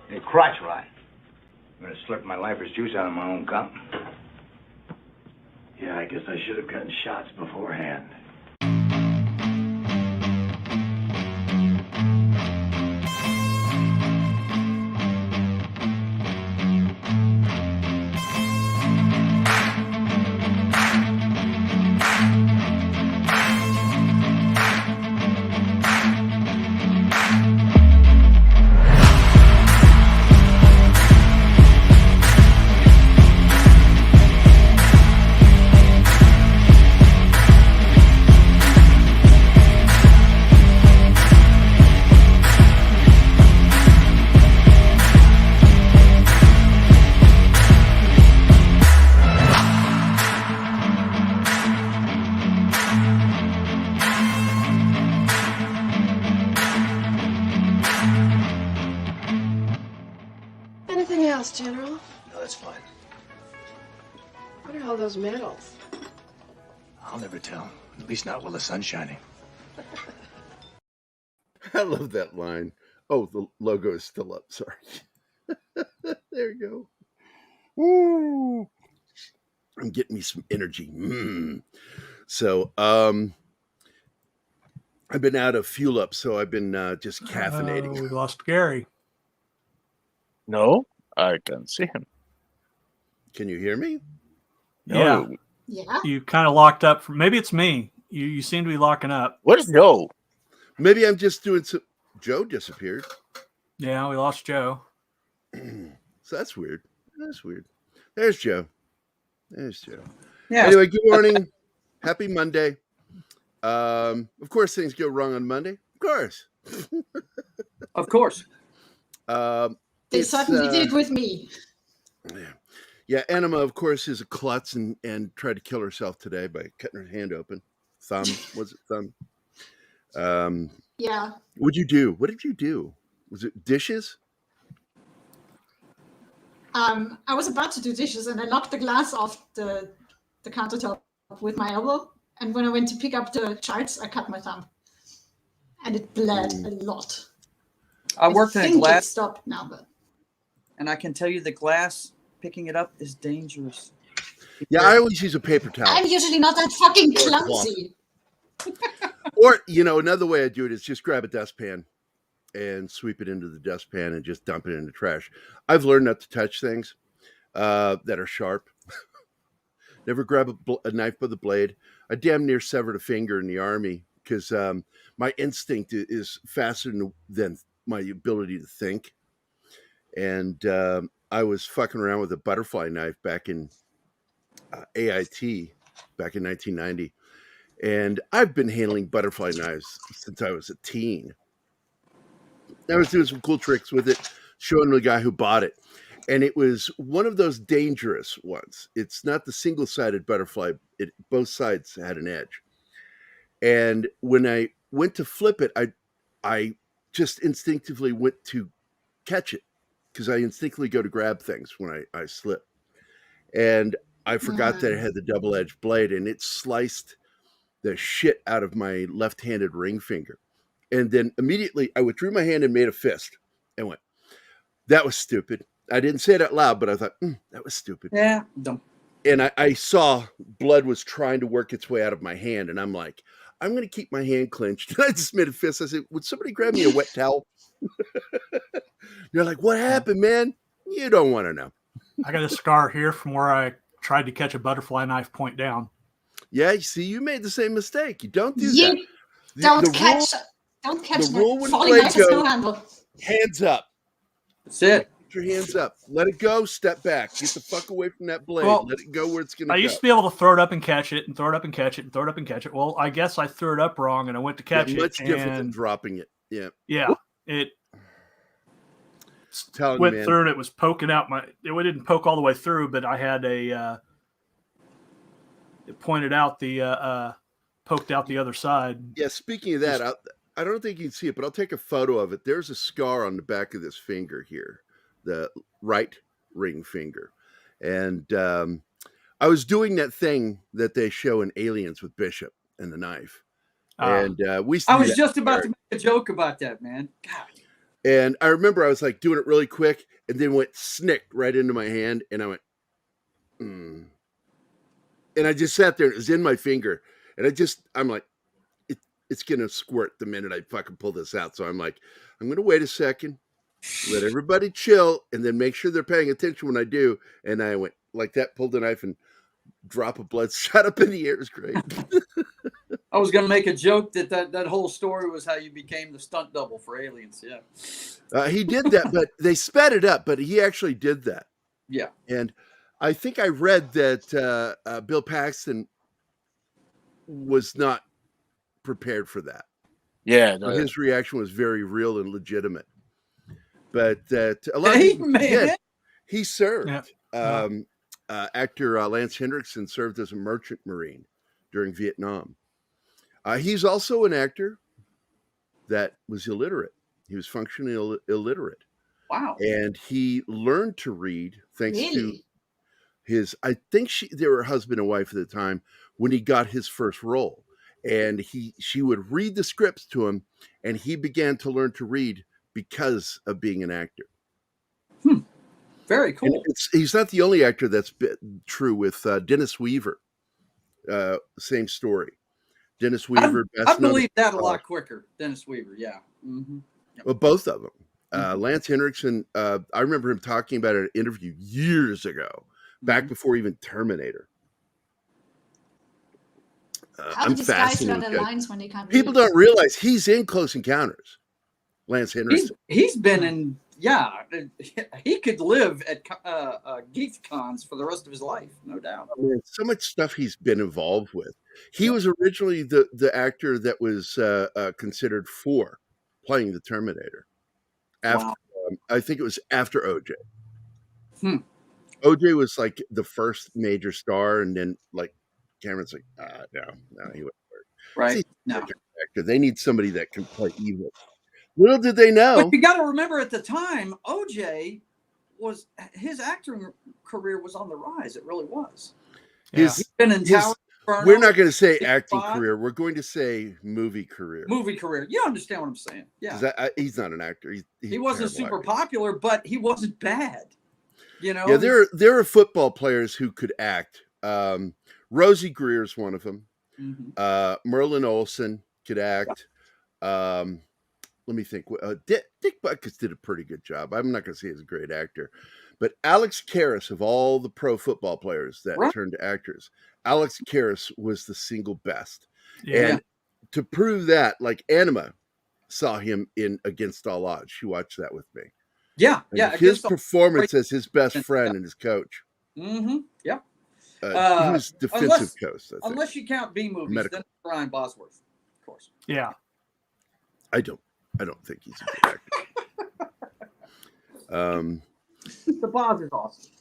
Hey, crotch rye. I'm gonna slurp my lifer's juice out of my own cup. Yeah, I guess I should have gotten shots beforehand. Anything else, General? No, that's fine. What are all those medals? I'll never tell. At least not while the sun's shining. I love that line. Oh, the logo is still up. Sorry. There you go. Woo! I'm getting me some energy. So, I've been out of fuel up, so I've been just caffeinating. We lost Gerry. No, I can see him. Can you hear me? Yeah. Yeah. You kind of locked up. Maybe it's me. You seem to be locking up. Where's Joe? Maybe I'm just doing some. Joe disappeared. Yeah, we lost Joe. So that's weird. That's weird. There's Joe. There's Joe. Yeah. Anyway, good morning. Happy Monday. Of course, things go wrong on Monday. Of course. Of course. They certainly did with me. Yeah, Anima, of course, is a klutz and tried to kill herself today by cutting her hand open. Thumb. Was it thumb? Yeah. What'd you do? What did you do? Was it dishes? I was about to do dishes and I knocked the glass off the countertop with my elbow. And when I went to pick up the charts, I cut my thumb. And it bled a lot. I worked in a think it glass, stopped now, but and I can tell you the glass picking it up is dangerous. Yeah, I always use a paper towel. I'm usually not that fucking clumsy. Or, another way I do it is just grab a dustpan and sweep it into the dustpan and just dump it in the trash. I've learned not to touch things that are sharp. Never grab a knife by the blade. I damn near severed a finger in the Army because my instinct is faster than my ability to think. And I was fucking around with a butterfly knife back in AIT back in 1990. And I've been handling butterfly knives since I was a teen. I was doing some cool tricks with it, showing the guy who bought it. And it was one of those dangerous ones. It's not the single-sided butterfly. Both sides had an edge. And when I went to flip it, I just instinctively went to catch it because I instinctively go to grab things when I slip. And I forgot that it had the double-edged blade, and it sliced the shit out of my left-handed ring finger. And then immediately I withdrew my hand and made a fist and went, that was stupid. I didn't say it out loud, but I thought, that was stupid. Yeah, dumb. And I saw blood was trying to work its way out of my hand. And I'm like, I'm going to keep my hand clenched. And I just made a fist. I said, would somebody grab me a wet towel? You're like, what happened, man? You don't want to know. I got a scar here from where I tried to catch a butterfly knife point down. Yeah, you see, you made the same mistake. You don't do that. Don't catch the rule when falling blade knife has no goes, handle. hands up. That's it. Put your hands up. Let it go. Step back. Get the fuck away from that blade. Well, let it go where it's going to go. I used to be able to throw it up and catch it and throw it up and catch it and throw it up and catch it. Well, I guess I threw it up wrong and I went to catch it. Much different than dropping it. Yeah. Yeah. It Telling went you, man. through and it was poking out it didn't poke all the way through, but I had it pointed out poked out the other side. Yeah, speaking of that, I don't think you can see it, but I'll take a photo of it. There's a scar on the back of this finger here, the right ring finger. And I was doing that thing that they show in Aliens with Bishop and the knife. And we I was just about to make a joke about that, man. God. And I remember I was like doing it really quick and then went snicked right into my hand. And I went, and I just sat there and it was in my finger. And I'm like, it's going to squirt the minute I fucking pull this out. So I'm like, I'm going to wait a second, let everybody chill, and then make sure they're paying attention when I do. And I went like that, pulled the knife, and drop of blood shot up in the air. It was great. I was going to make a joke that whole story was how you became the stunt double for Aliens. Yeah. He did that, but they sped it up, but he actually did that. Yeah. And I think I read that Bill Paxton was not prepared for that. Yeah, So his reaction was very real and legitimate. But a lot of people forget he served. Yeah. Actor Lance Hendrickson served as a merchant marine during Vietnam. He's also an actor that was illiterate. He was functionally illiterate. Wow. And he learned to read thanks to Really? his, I think they were husband and wife at the time when he got his first role. And she would read the scripts to him, and he began to learn to read because of being an actor. Very cool. And he's not the only actor that's been true with Dennis Weaver. Same story. Dennis Weaver. I believe that a lot quicker. Dennis Weaver, yeah. Mm-hmm. Yep. Well, both of them. Lance Henriksen, I remember him talking about an interview years ago, back before even Terminator. How I'm do these guys fascinated. learn the lines when they can't People read? don't realize he's in Close Encounters. Lance Henriksen. He's been in, yeah, he could live at Geese cons for the rest of his life, no doubt. I mean, so much stuff he's been involved with. He was originally the actor that was considered for playing the Terminator. After I think it was after OJ. OJ was like the first major star, and then like Cameron's like, no, he wouldn't work. Right? See, No. actor. They need somebody that can play evil. Little did they know. But you got to remember, at the time, OJ his acting career was on the rise. It really was. He's been in Tower Inferno, we're not going to say acting Spot. career. We're going to say movie career. Movie career. You understand what I'm saying? Yeah. He's not an actor. He's He wasn't super popular, but he wasn't bad. You know? Yeah, there are football players who could act. Rosie Greer's one of them. Merlin Olsen could act. Let me think. Dick Butkus did a pretty good job. I'm not going to say he's a great actor, but Alex Karras, of all the pro football players that turned to actors, Alex Karras was the single best. Yeah. And to prove that, like Anima saw him in Against All Odds. She watched that with me. Yeah, And yeah. his performance as his best friend and his coach. Yeah. He was defensive coach. Unless you count B movies, then Brian Bosworth, of course. Yeah. I don't think he's a good actor. The Boz is awesome.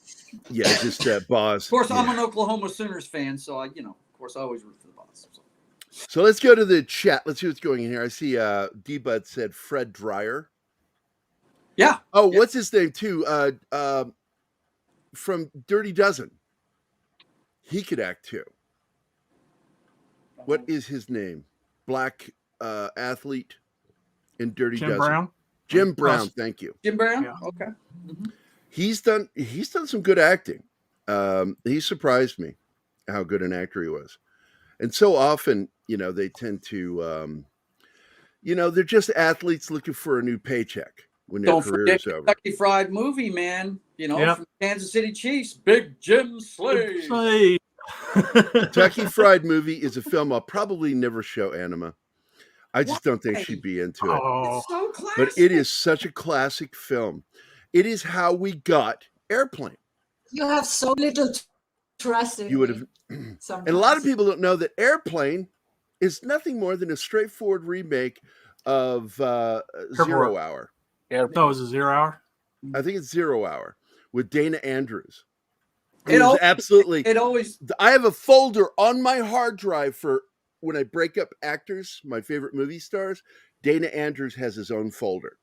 Yeah, just Boz. Of course, I'm an Oklahoma Sooners fan, so of course, I always root for the Boz. So let's go to the chat. Let's see what's going in here. I see D-Bud said Fred Dreyer. Yeah. Oh, what's his name too? From Dirty Dozen. He could act too. What is his name? Black athlete in Dirty Dozen. Brown? Jim Brown, thank you. Jim Brown? Yeah. Okay. He's done some good acting. He surprised me how good an actor he was. And so often, they tend to they're just athletes looking for a new paycheck when their career is over. Kentucky Fried Movie, man. From Kansas City Chiefs, Big Jim Slade. Kentucky Fried Movie is a film I'll probably never show Anima. I just don't think she'd be into it. It's so classic. But it is such a classic film. It is how we got Airplane. You have so little trust in You would have, and a lot of people don't know that Airplane is nothing more than a straightforward remake of Zero Hour. Yeah, that was a 0 hour. I think it's 0 Hour with Dana Andrews. It was absolutely. It always. I have a folder on my hard drive for when I break up actors, my favorite movie stars. Dana Andrews has his own folder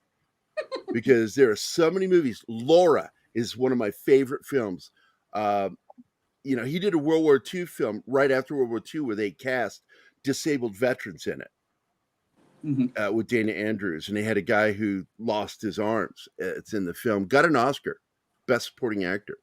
because there are so many movies. Laura is one of my favorite films. He did a World War II film right after World War II where they cast disabled veterans in it. with Dana Andrews, and they had a guy who lost his arms. It's in the film. Got an Oscar, Best Supporting Actor.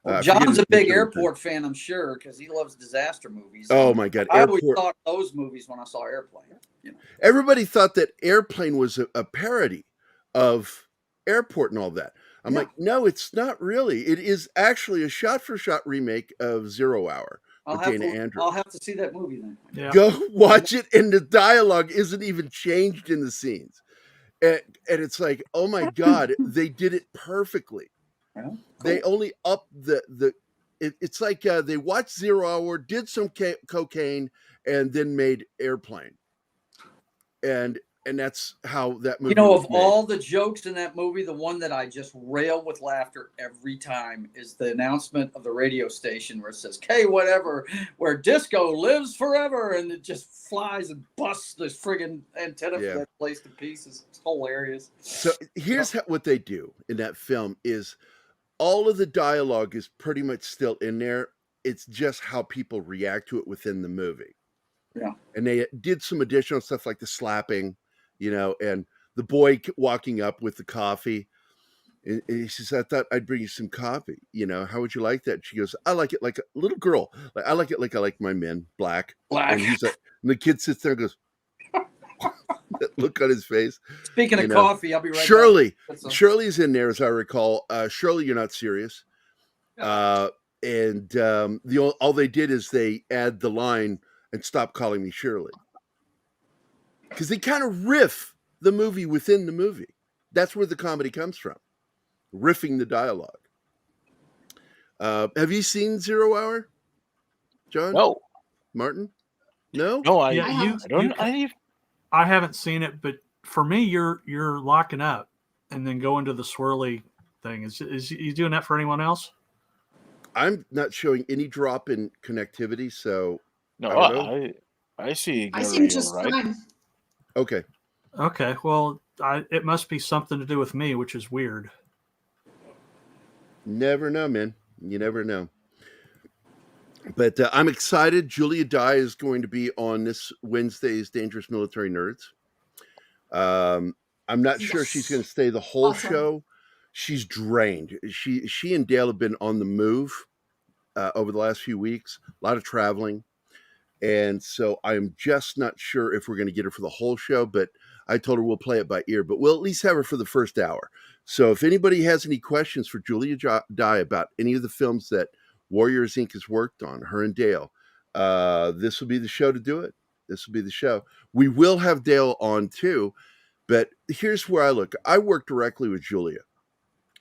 Well, John's a big airport fan, I'm sure, because he loves disaster movies. Oh my God! I always thought those movies when I saw Airplane. You know. Everybody thought that Airplane was a parody of Airport and all that. I'm like, no, it's not really. It is actually a shot-for-shot remake of 0 Hour with Dana Andrews. I'll have to see that movie then. Yeah. Go watch it, and the dialogue isn't even changed in the scenes. And it's like, oh my God, they did it perfectly. Yeah, cool. They only up it's like they watched 0 Hour, did some cocaine, and then made Airplane. And that's how that movie. You know, of all the jokes in that movie, the one that I just rail with laughter every time is the announcement of the radio station where it says "K whatever," where disco lives forever, and it just flies and busts this friggin' antenna for that place to pieces. It's hilarious. So here's what they do in that film is all of the dialogue is pretty much still in there. It's just how people react to it within the movie. Yeah. And they did some additional stuff like the slapping, and the boy walking up with the coffee. And he says, I thought I'd bring you some coffee. How would you like that? And she goes, I like it like a little girl. Like I like it like I like my men, black. And he's like, and the kid sits there and goes, that look on his face. Speaking of coffee, I'll be right back. Shirley's in there, as I recall. Shirley, you're not serious. All they did is they add the line and stop calling me Shirley. Because they kind of riff the movie within the movie. That's where the comedy comes from. Riffing the dialogue. Have you seen 0 Hour, John? No. Martin? No? No, I haven't seen it, but for me, you're locking up and then going to the swirly thing. Is he doing that for anyone else? I'm not showing any drop in connectivity, so no, I see. I see him just fine. Okay. Okay. Well, it must be something to do with me, which is weird. Never know, man. You never know. But I'm excited. Julia Dye is going to be on this Wednesday's Dangerous Military Nerds. I'm not sure she's going to stay the whole show. She's drained. She and Dale have been on the move over the last few weeks. A lot of traveling. And so I'm just not sure if we're going to get her for the whole show, but I told her we'll play it by ear, but we'll at least have her for the first hour. So if anybody has any questions for Julia Dye about any of the films that Warriors Inc. has worked on, her and Dale, this will be the show to do it. This will be the show. We will have Dale on too, but here's where I look. I work directly with Julia.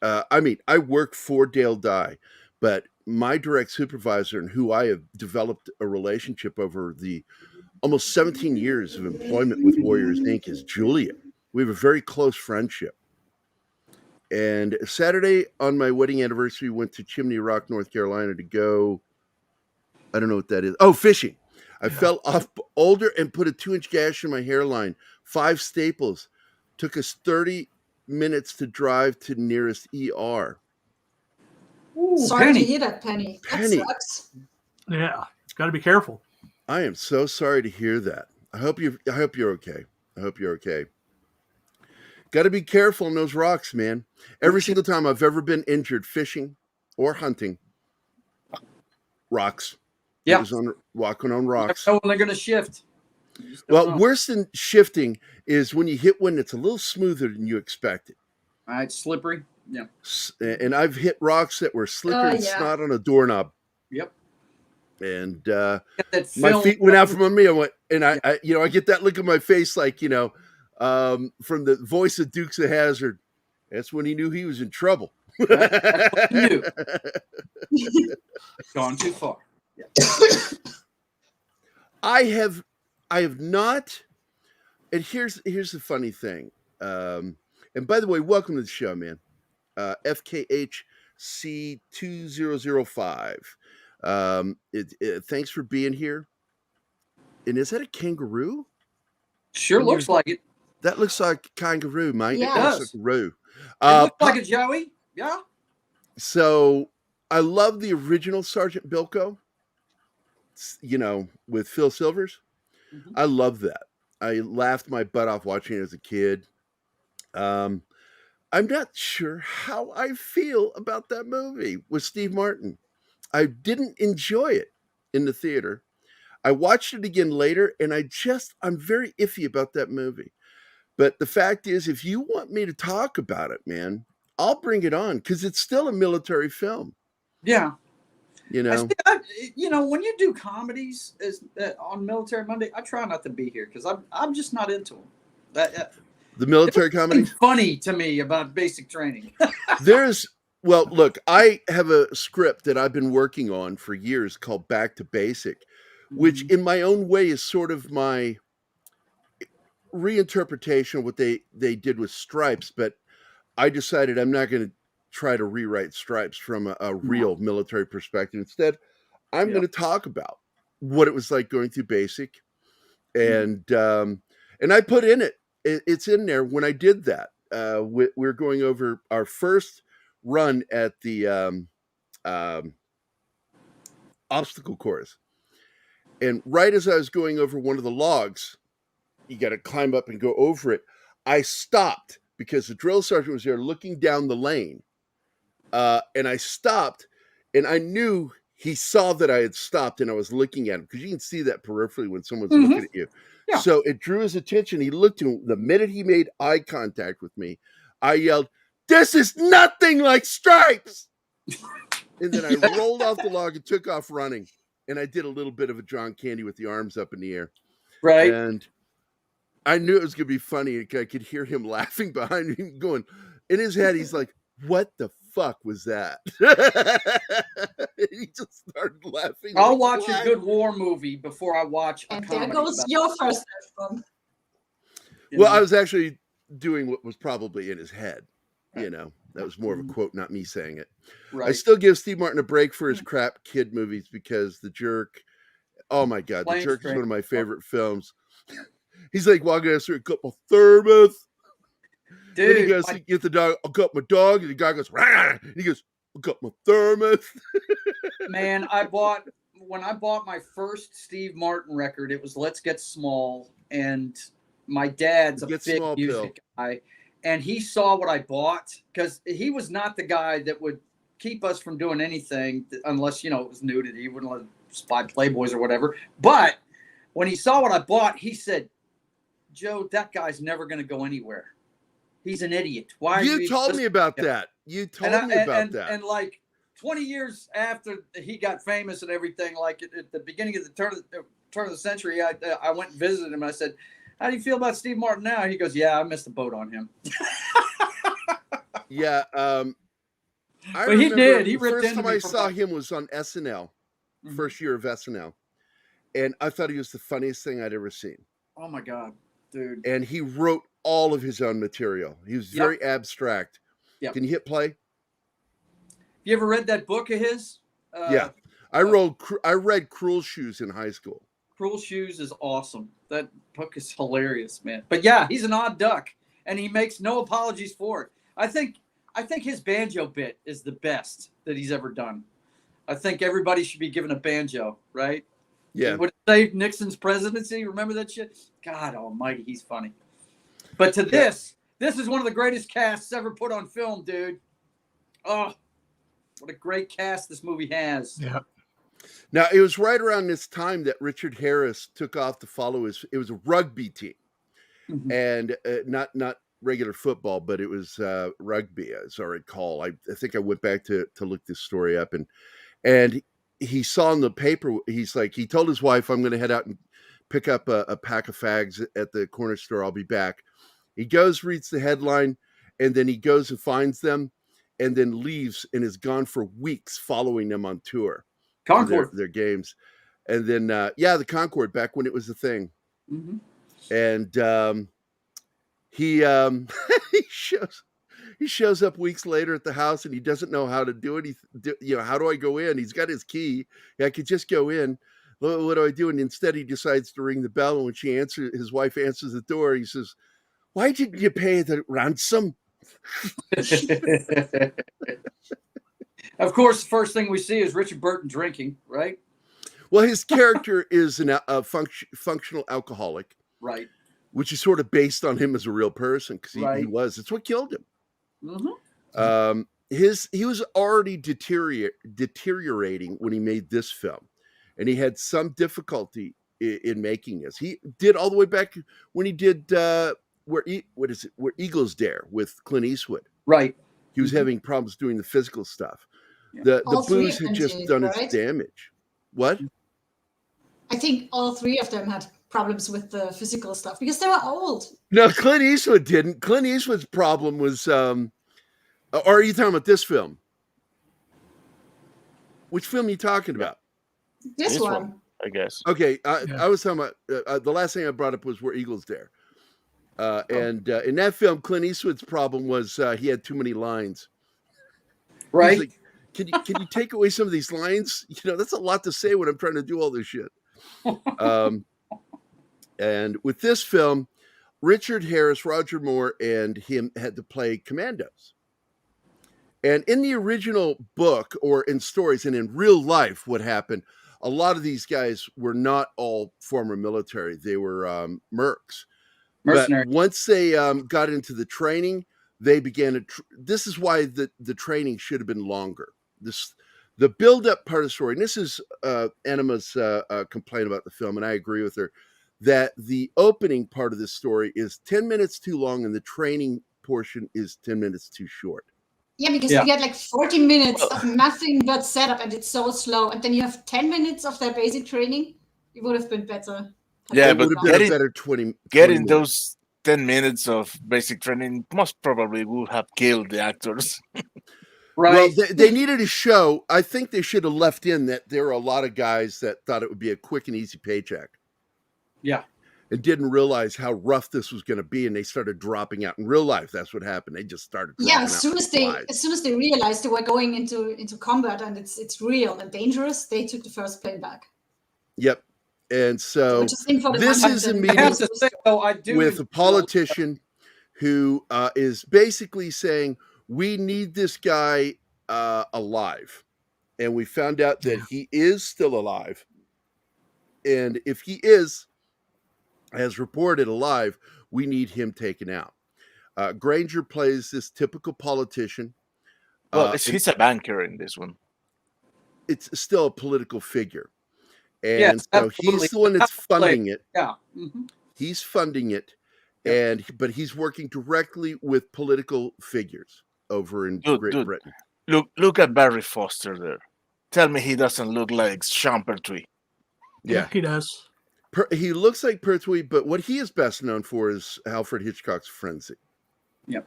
I work for Dale Dye, but my direct supervisor and who I have developed a relationship over the almost 17 years of employment with Warriors Inc. is Julia. We have a very close friendship. And Saturday on my wedding anniversary, we went to Chimney Rock, North Carolina to go, I don't know what that is. Oh, fishing. I fell off Boulder and put a 2-inch gash in my hairline. 5 staples. Took us 30 minutes to drive to nearest ER. Ooh, sorry to hear that, Penny. That sucks. Yeah, got to be careful. I am so sorry to hear that. I hope you're okay. I hope you're okay. Got to be careful on those rocks, man. Every single time I've ever been injured fishing or hunting, rocks. Yeah, walking on rocks. You never know when they're going to shift. Well, worse than shifting is when you hit one that's a little smoother than you expected. All right, slippery. Yeah. And I've hit rocks that were slicker than snot on a doorknob. Yep. And my feet went out from under me. I went, and I get that look on my face, like, from the voice of Dukes of Hazzard. That's when he knew he was in trouble. That's what he knew. Gone too far. Yeah. I have not. And here's the funny thing. And by the way, welcome to the show, man. FKHC2005. Thanks for being here. And is that a kangaroo? Sure looks like it. That looks like a kangaroo, mate. Yeah. It looks like a roo. It looks like a Joey. Yeah. So I love the original Sergeant Bilko, with Phil Silvers. Mm-hmm. I love that. I laughed my butt off watching it as a kid. I'm not sure how I feel about that movie with Steve Martin. I didn't enjoy it in the theater. I watched it again later, and I'm very iffy about that movie. But the fact is, if you want me to talk about it, man, I'll bring it on because it's still a military film. Yeah. You know, When you do comedies on Military Monday, I try not to be here because I'm just not into them. The military comedies? Funny to me about basic training. Well, look, I have a script that I've been working on for years called Back to Basic, which in my own way is sort of my reinterpretation of what they did with Stripes, but I decided I'm not going to try to rewrite Stripes from a real military perspective. Instead, I'm going to talk about what it was like going through basic, and I put in it's in there when I did that. We're going over our first run at the obstacle course, and right as I was going over one of the logs, you got to climb up and go over it. I stopped because the drill sergeant was there looking down the lane. And I stopped, and I knew he saw that I had stopped and I was looking at him because you can see that peripherally when someone's looking at you. Yeah. So it drew his attention. He looked at him. The minute he made eye contact with me, I yelled, "This is nothing like Stripes!" And then I rolled off the log and took off running. And I did a little bit of a John Candy with the arms up in the air. Right. And I knew it was going to be funny. I could hear him laughing behind me, going, in his head, he's like, "What the fuck was that?" He just started laughing. I'll watch a good war movie before I watch a And comedy. there goes your first F-bomb. Well, I was actually doing what was probably in his head. You know, that was more of a quote, not me saying it. Right. I still give Steve Martin a break for his crap kid movies because The Jerk, oh my God, The Jerk is one of my favorite films. He's like walking down through a couple thermos. Dude, then he goes, get the dog, I'll cut my dog. And the guy goes, rah! And he goes, I'll cut my thermos. Man, when I bought my first Steve Martin record, it was Let's Get Small. And my dad's a big music guy. And he saw what I bought because he was not the guy that would keep us from doing anything unless, it was nudity. He wouldn't let us buy Playboys or whatever. But when he saw what I bought, he said, "Joe, that guy's never going to go anywhere. He's an idiot. Why?" You told me about that. You told me about that. And like 20 years after he got famous and everything, like at the beginning of the turn of the century, I went and visited him. And I said, "How do you feel about Steve Martin now?" He goes, "Yeah, I missed the boat on him." Yeah. But he did. He ripped first time I saw him was on SNL, first year of SNL. And I thought he was the funniest thing I'd ever seen. Oh, my God, dude. And he wrote all of his own material. He was very abstract. Yep. Can you hit play? You ever read that book of his? Yeah. I read Cruel Shoes in high school. Cruel Shoes is awesome. That book is hilarious, man. But yeah, he's an odd duck, and he makes no apologies for it. I think his banjo bit is the best that he's ever done. I think everybody should be given a banjo, right? Yeah. Would it say Nixon's presidency? Remember that shit? God almighty, he's funny. But this is one of the greatest casts ever put on film, dude. Oh, what a great cast this movie has. Yeah. Now, it was right around this time that Richard Harris took off to follow it was a rugby team. Mm-hmm. And not regular football, but it was rugby, as I recall. I think I went back to look this story up, and he saw in the paper, he told his wife, "I'm going to head out and pick up a pack of fags at the corner store. I'll be back." He goes, reads the headline, and then he goes and finds them, and then leaves and is gone for weeks following them on tour. Concord. Their games. And then, the Concord, back when it was a thing. Mm-hmm. And he shows up weeks later at the house, and he doesn't know how to do it. How do I go in? He's got his key. I could just go in. What do I do? And instead he decides to ring the bell. And when his wife answers the door, he says, "Why didn't you pay the ransom?" Of course, the first thing we see is Richard Burton drinking, right? Well, his character is a functional alcoholic. Right. which is sort of based on him as a real person because he Right. was. It's what killed him. Mhm. He was already deteriorating when he made this film, and he had some difficulty in making this. He did all the way back when he did where Eagles Dare with Clint Eastwood. Right. He was Mhm. having problems doing the physical stuff. Yeah. The All three booze of had them just did, done right? its damage. What? I think all three of them had problems with the physical stuff because they were old. No, Clint Eastwood didn't. Clint Eastwood's problem was or are you talking about this film? Which film are you talking about? This one. I guess. Okay, Yeah. I was talking about the last thing I brought up was Where Eagles Dare. And in that film, Clint Eastwood's problem was he had too many lines. Right. He's like, can you take away some of these lines? You know, that's a lot to say when I'm trying to do all this shit. And with this film, Richard Harris, Roger Moore, and him had to play commandos. And in the original book or in stories and in real life, what happened, a lot of these guys were not all former military. They were mercs. Mercenary. But once they got into the training, they began to. This is why the training should have been longer. The build-up part of the story, and this is Anima's complaint about the film, and I agree with her, that the opening part of this story is 10 minutes too long, and the training portion is 10 minutes too short. Yeah, because Yeah. you get like 40 minutes of nothing but setup, and it's so slow. And then you have 10 minutes of their basic training. It would have been better. Yeah, It but would have been a better 20 getting minutes. those 10 minutes of basic training most probably would have killed the actors. Right. Well, they needed a show. I think they should have left in that there were a lot of guys that thought it would be a quick and easy paycheck. Yeah. And didn't realize how rough this was going to be, and they started dropping out. In real life, that's what happened. They just started dropping Yeah, out. as soon as they realized they were going into combat and it's real and dangerous, they took the first plane back. Yep. And so Which is thing for the this money is a that- I meeting have to say, though, I do with a politician who is basically saying, we need this guy alive. And we found out that he is still alive. And if he is, as reported, alive, we need him taken out. Granger plays this typical politician. Well, he's a banker in this one. It's still a political figure. And Yes, so absolutely. he's the one that's funding it. Yeah. Mhm. He's funding it. Yep. But he's working directly with political figures over in Great Britain. Look at Barry Foster there. Tell me he doesn't look like Sean Pertwee. Yeah. He does. He looks like Pertwee, but what he is best known for is Alfred Hitchcock's Frenzy. Yep.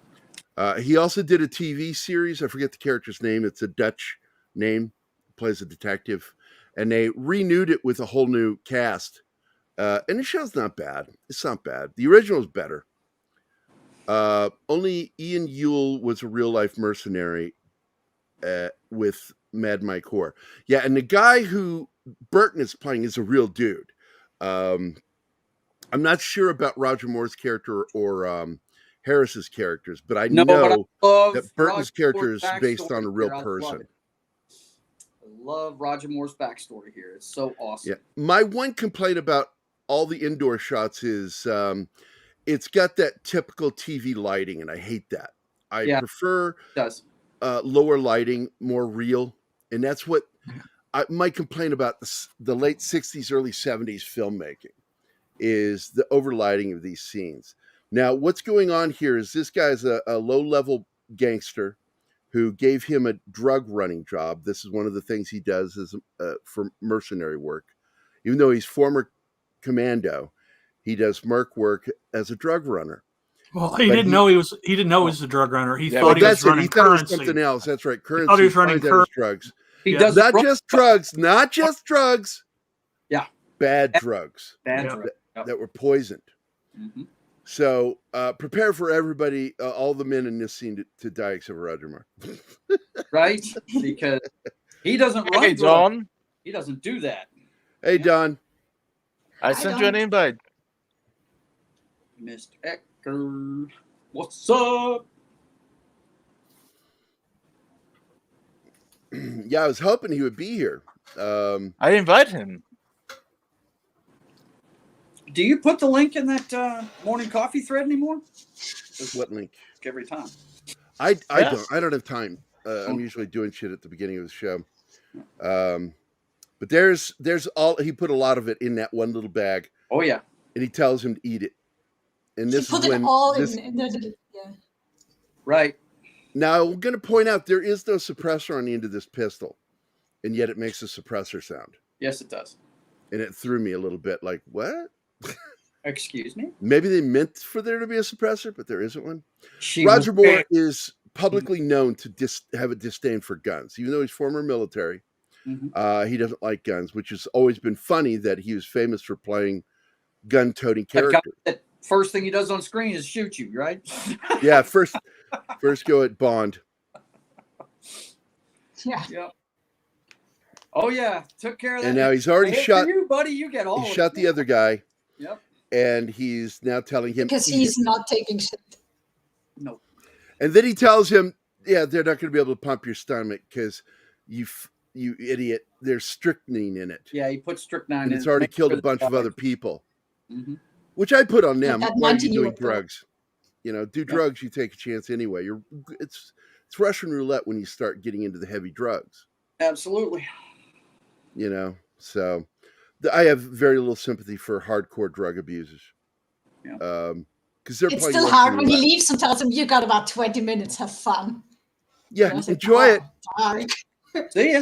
He also did a TV series. I forget the character's name. It's a Dutch name. Plays a detective. And they renewed it with a whole new cast. And the show's not bad. It's not bad. The original is better. Only Ian Yule was a real-life mercenary with Mad Mike Hoare. Yeah, and the guy who Burton is playing is a real dude. I'm not sure about Roger Moore's character or Harris's characters, but I know that Burton's character is based on a real person. I love Roger Moore's backstory here. It's so awesome. Yeah. My one complaint about all the indoor shots is it's got that typical TV lighting, and I hate that. I prefer lower lighting, more real, and that's what I might complain about the late 60s, early 70s filmmaking is the overlighting of these scenes. Now, what's going on here is this guy's a low-level gangster who gave him a drug running job. This is one of the things he does as for mercenary work. Even though he's former commando, he does merc work as a drug runner. Well, he didn't know he was a drug runner. He thought he was running he thought currency. It was something else. That's right. Currency. He thought he was running drugs. He does not just drugs, not just drugs. Yeah. Bad drugs. Bad drugs. That were poisoned. Mm-hmm. So prepare for everybody, all the men in this scene to die except for Roger Moore. Right? Because he doesn't run. Hey, Don. He doesn't do that. Hey, Don. I sent you an invite. Mr. Ecker. What's up? Yeah, I was hoping he would be here. I invite him. Do you put the link in that morning coffee thread anymore? What link? Every time. I don't have time. I'm usually doing shit at the beginning of the show. But there's all, he put a lot of it in that one little bag. Oh yeah. And he tells him to eat it. And this He put is it when all this, in the yeah. Right. now I'm going to point out there is no suppressor on the end of this pistol, and yet it makes a suppressor sound. Yes, it does. And it threw me a little bit like, what? Excuse me? Maybe they meant for there to be a suppressor, but there isn't one. She Roger was- Moore is publicly known to have a disdain for guns, even though he's former military. Mhm. He doesn't like guns, which has always been funny that he was famous for playing gun-toting That guy characters. that first thing he does on screen is shoot you, right? Yeah, first go at Bond. Yeah. Yep. Oh yeah, took care of that. And now he's already Hey, shot. for you, buddy. You get all. He of shot it. the other guy, Yep. and he's now telling him Because "Eat he's it." not taking shit. No. And then he tells him, "Yeah, they're not going to be able to pump your stomach because you idiot. There's strychnine in it, Yeah, he put strychnine and in. it's already Make killed sure a bunch of the- other people." Mhm. Which I put on them. that Why are you 19-year-old doing girl. drugs? Do drugs. You take a chance anyway. It's Russian roulette when you start getting into the heavy drugs. Absolutely. So I have very little sympathy for hardcore drug abusers. Yeah. Because they're It's playing still Russian hard when he roulette. leaves and tells him, you got about 20 minutes, have fun. Yeah, And I was like, enjoy it. "Oh, dark." See ya.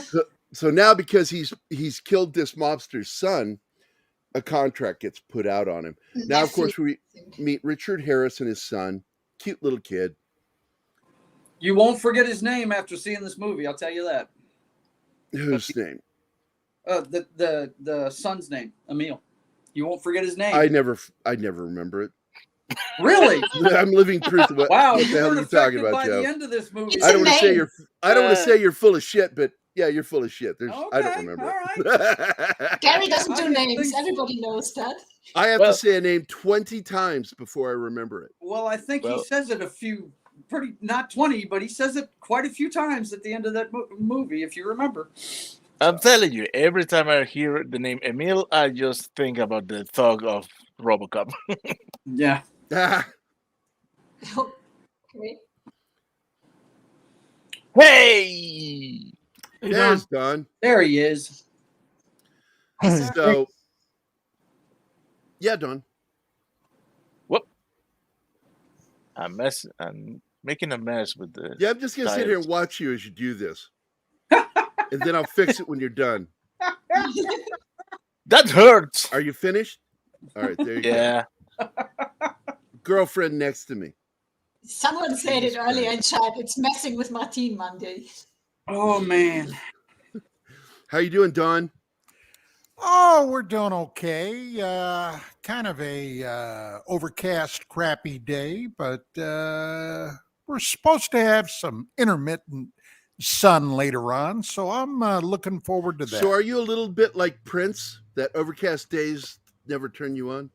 So now, because he's killed this mobster's son, a contract gets put out on him. Now, of course, we meet Richard Harris and his son, cute little kid. You won't forget his name after seeing this movie. I'll tell you that. Whose name? The son's name, Emil. You won't forget his name. I never remember it. Really? I'm living proof of what, Wow. what the You hell were are you talking affected about, by Joe? the end of this movie. It's I a don't want to say name. you're full of shit, but yeah, you're full of shit. I don't Okay, remember. all it. Gary doesn't do I didn't names. think so. Everybody knows that. I have Well- to say a name 20 times before I remember it. Well, I think Well- he says it not 20, but he says it quite a few times at the end of that movie, if you remember. I'm telling you, every time I hear the name Emil, I just think about the thug of RoboCop. Yeah. Ah, Okay. Hey! Hey, there's Don. There he is. So, yeah, Don. I'm making a mess with the. Yeah, I'm just gonna sit here and watch you as you do this, and then I'll fix it when you're done. That hurts. Are you finished? All right, there you Yeah. go. Girlfriend next to me. Someone said Jesus it earlier in chat. It's messing with Martine Monday. Oh, man. How you doing, Don? Oh, we're doing okay. Kind of a overcast, crappy day, but we're supposed to have some intermittent sun later on, so I'm looking forward to that. So, are you a little bit like Prince? That overcast days never turn you on?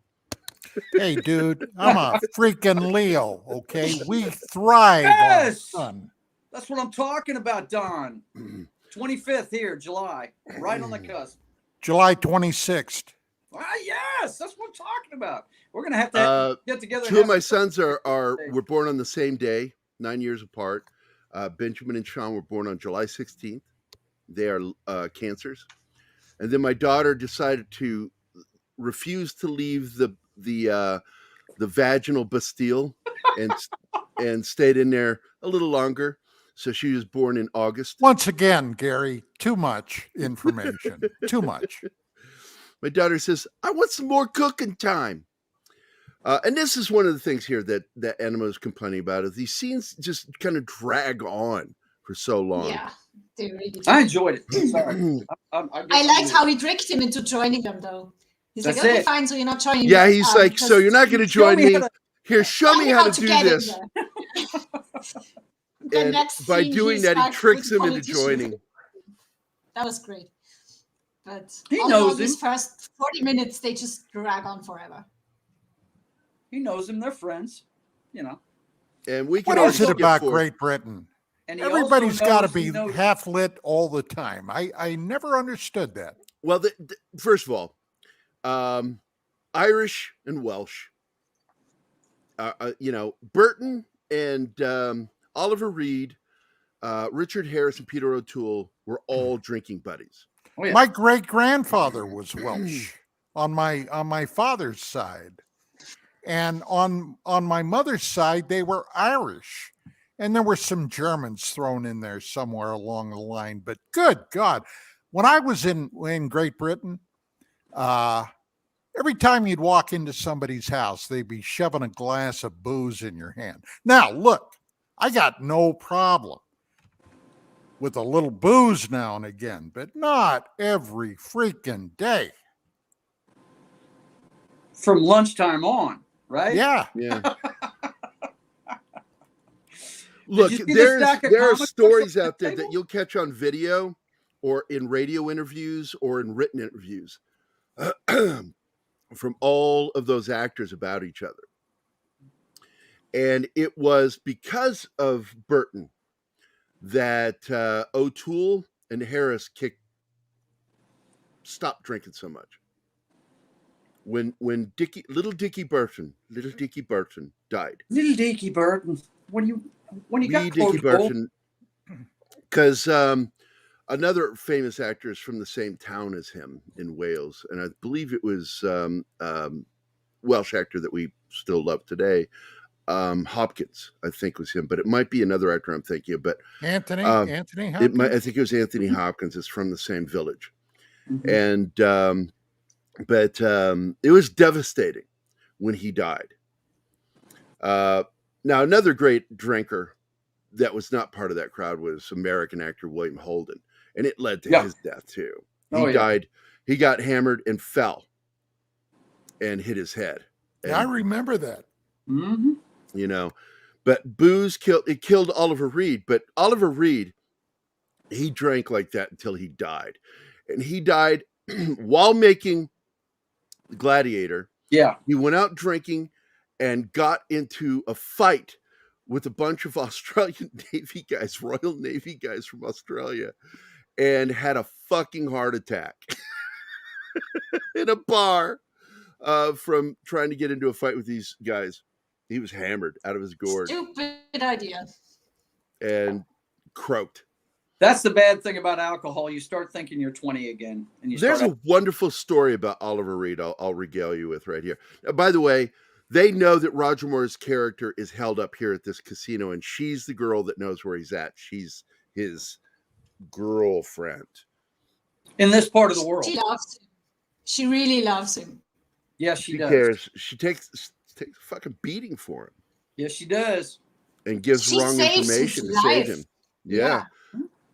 Hey, dude, I'm a freaking Leo. Okay, we thrive Yes! on sun. That's what I'm talking about, Don. 25th here, July. Right on the cusp. July 26th. Ah, yes, that's what I'm talking about. We're going to have to get together. and Two of have my some- sons were born on the same day, 9 years apart. Benjamin and Sean were born on July 16th. They are cancers. And then my daughter decided to refuse to leave the vaginal Bastille and stayed in there a little longer. So she was born in August. Once again, Gary, too much information. Too much. My daughter says, I want some more cooking time. And this is one of the things here that Anima is complaining about is these scenes just kind of drag on for so long. Yeah, they really do. I enjoyed it. Sorry. I liked how he tricked him into joining them, though. He's That's like, okay, it. fine, so you're not joining Yeah, me, he's like, because so you're not going to show join me me? how to- Here, show me how to do get in this. there. The And next by scene, doing he's that, he back tricks with him into politicians. joining. That was great. But He although knows these him. first 40 minutes, they just drag on forever. He knows him. They're friends, you know. And we can What always is it skip about forward. Great Britain? And he also Everybody's got to knows- be he knows- half lit all the time. I never understood that. Well, first of all, Irish and Welsh. Burton and Oliver Reed, Richard Harris, and Peter O'Toole were all drinking buddies. Oh, yeah. My great grandfather was Welsh on my father's side, and on my mother's side they were Irish, and there were some Germans thrown in there somewhere along the line. But good God, when I was in Great Britain, every time you'd walk into somebody's house, they'd be shoving a glass of booze in your hand. Now, look, I got no problem with a little booze now and again, but not every freaking day. From lunchtime on, right? Yeah. Look, you see the there stack of are comic books stories on the out there that table? you'll catch on video or in radio interviews or in written interviews from all of those actors about each other. And it was because of Burton that O'Toole and Harris stopped drinking so much. When little Dickie Burton died. Little Dickie Burton. When you got Dickie O'Toole, Burton, because another famous actor is from the same town as him in Wales, and I believe it was Welsh actor that we still love today. Hopkins, I think, was him, but it might be another actor I'm thinking of. But Anthony Hopkins? I think it was Anthony Hopkins. It's from the same village, and but it was devastating when he died. Now, another great drinker that was not part of that crowd was American actor William Holden, and it led to his death too. He died. He got hammered and fell and hit his head. And, I remember that. Mm-hmm. But booze killed Oliver Reed. But Oliver Reed, he drank like that until he died, and he died while making Gladiator. Yeah, he went out drinking and got into a fight with a bunch of Australian Navy guys, Royal Navy guys from Australia, and had a fucking heart attack in a bar from trying to get into a fight with these guys. He was hammered out of his gourd. Stupid idea. And croaked. That's the bad thing about alcohol. You start thinking you're 20 again. And There's a wonderful story about Oliver Reed I'll regale you with right here. Now, by the way, they know that Roger Moore's character is held up here at this casino, and she's the girl that knows where he's at. She's his girlfriend. In this part of the world. She loves him. She really loves him. Yes, she does. Cares. She takes a fucking beating for him. Yes, she does. And gives wrong information to save him. Yeah.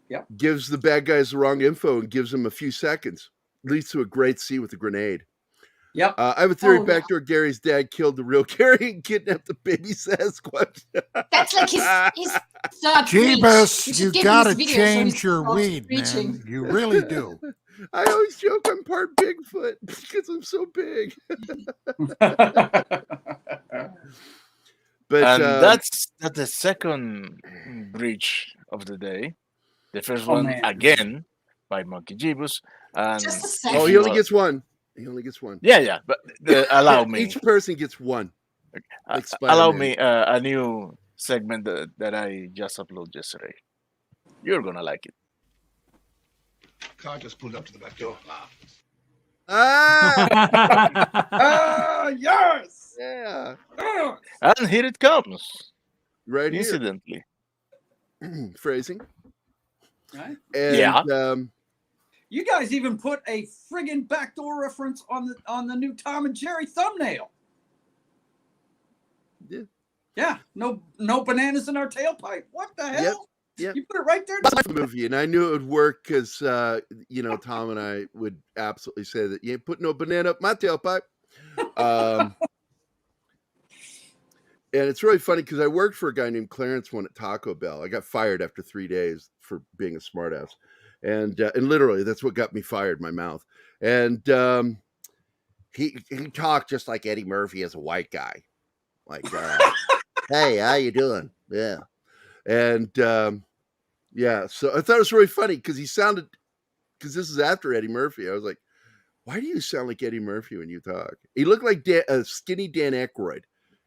Yep. Gives the bad guys the wrong info and gives them a few seconds. Leads to a great scene with a grenade. Yep. I have a theory backdoor Gary's dad killed the real Gerry and kidnapped the baby Sasquatch. That's like his third Jeebus, you gotta video, change your weed, preaching. man. You really do. I always joke I'm part Bigfoot because I'm so big. But that's the second breach of the day. The first one again by Monkey Jeebus. And Just a second. he only gets one. He only gets one. Yeah, but allow me. Each person gets one. Like allow me a new segment that I just uploaded yesterday. You're gonna like it. Car just pulled up to the back door. Yes. Yeah. And here it comes. Right Incidentally. here. Phrasing. Right. And, you guys even put a friggin' backdoor reference on the new Tom and Jerry thumbnail. Yeah. Yeah. No bananas in our tailpipe. What the hell? Yep. You put it right there. That's a movie, and I knew it would work because Tom and I would absolutely say that you ain't put no banana up my tailpipe. And it's really funny because I worked for a guy named Clarence one at Taco Bell. I got fired after 3 days for being a smartass, and literally that's what got me fired. My mouth, and he talked just like Eddie Murphy as a white guy, like, "Hey, how you doing?" Yeah. And so I thought it was really funny because this is after Eddie Murphy. I was like, why do you sound like Eddie Murphy when you talk? He looked like skinny Dan Aykroyd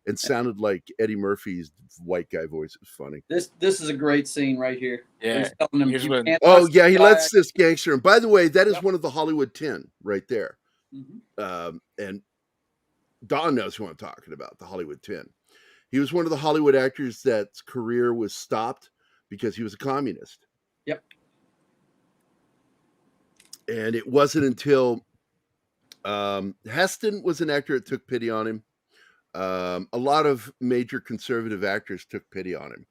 and sounded like Eddie Murphy's white guy voice. It was funny. This is a great scene right here. Yeah. He's telling him, Here's "You when- can't Oh, touch yeah, the he guy." lets this gangster. And by the way, that is Yep. one of the Hollywood 10 right there. Mhm. And Don knows who I'm talking about, the Hollywood 10. He was one of the Hollywood actors that's career was stopped because he was a communist. Yep. And it wasn't until Heston was an actor that took pity on him. A lot of major conservative actors took pity on him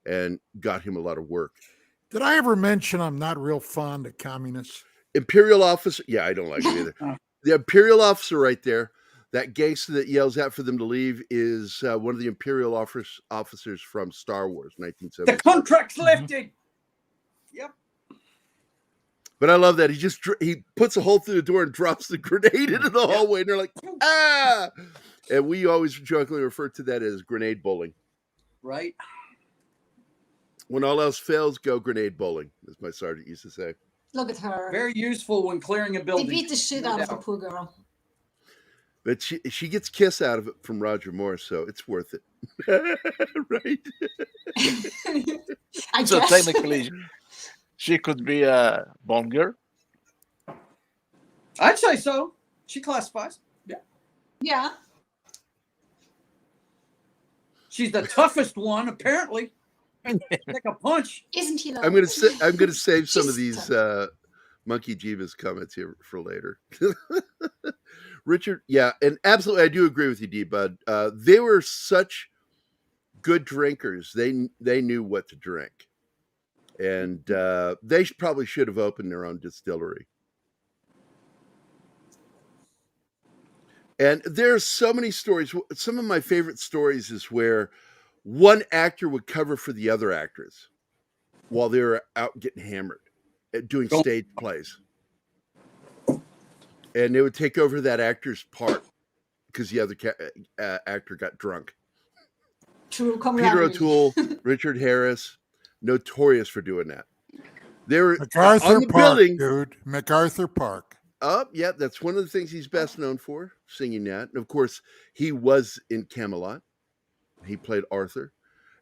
and got him a lot of work. Did I ever mention I'm not real fond of communists? Imperial officer, yeah, I don't like it either. The Imperial officer right there, that gangster that yells out for them to leave, is one of the Imperial officers from Star Wars, The 1970. contract's lifted. Yep. But I love that he puts a hole through the door and drops the grenade into the hallway, and they're like, ah! And we always jokingly refer to that as grenade bowling. Right. When all else fails, go grenade bowling, as my sergeant used to say. Look at her. Very useful when clearing a They building. beat the shit No out of the doubt. poor girl. But she gets kiss out of it from Roger Moore, so it's worth it. Right? I So guess. technically, she could be a bonger. I'd say so. She classifies. Yeah. Yeah. She's the toughest one, apparently. Take a punch. Isn't he? I'm gonna save some of She's these tough. Monkey Jeebus comments here for later. Richard, yeah, and absolutely, I do agree with you, D Bud. They were such good drinkers; they knew what to drink, and they probably should have opened their own distillery. And there's so many stories. Some of my favorite stories is where one actor would cover for the other actors while they were out getting hammered, doing stage plays. And they would take over that actor's part because the other actor got drunk. True Peter camaraderie. O'Toole, Richard Harris, notorious for doing that. They were MacArthur on the Park, building. dude. MacArthur Park. Oh, yeah, that's one of the things he's best known for, singing that. And of course, he was in Camelot. He played Arthur.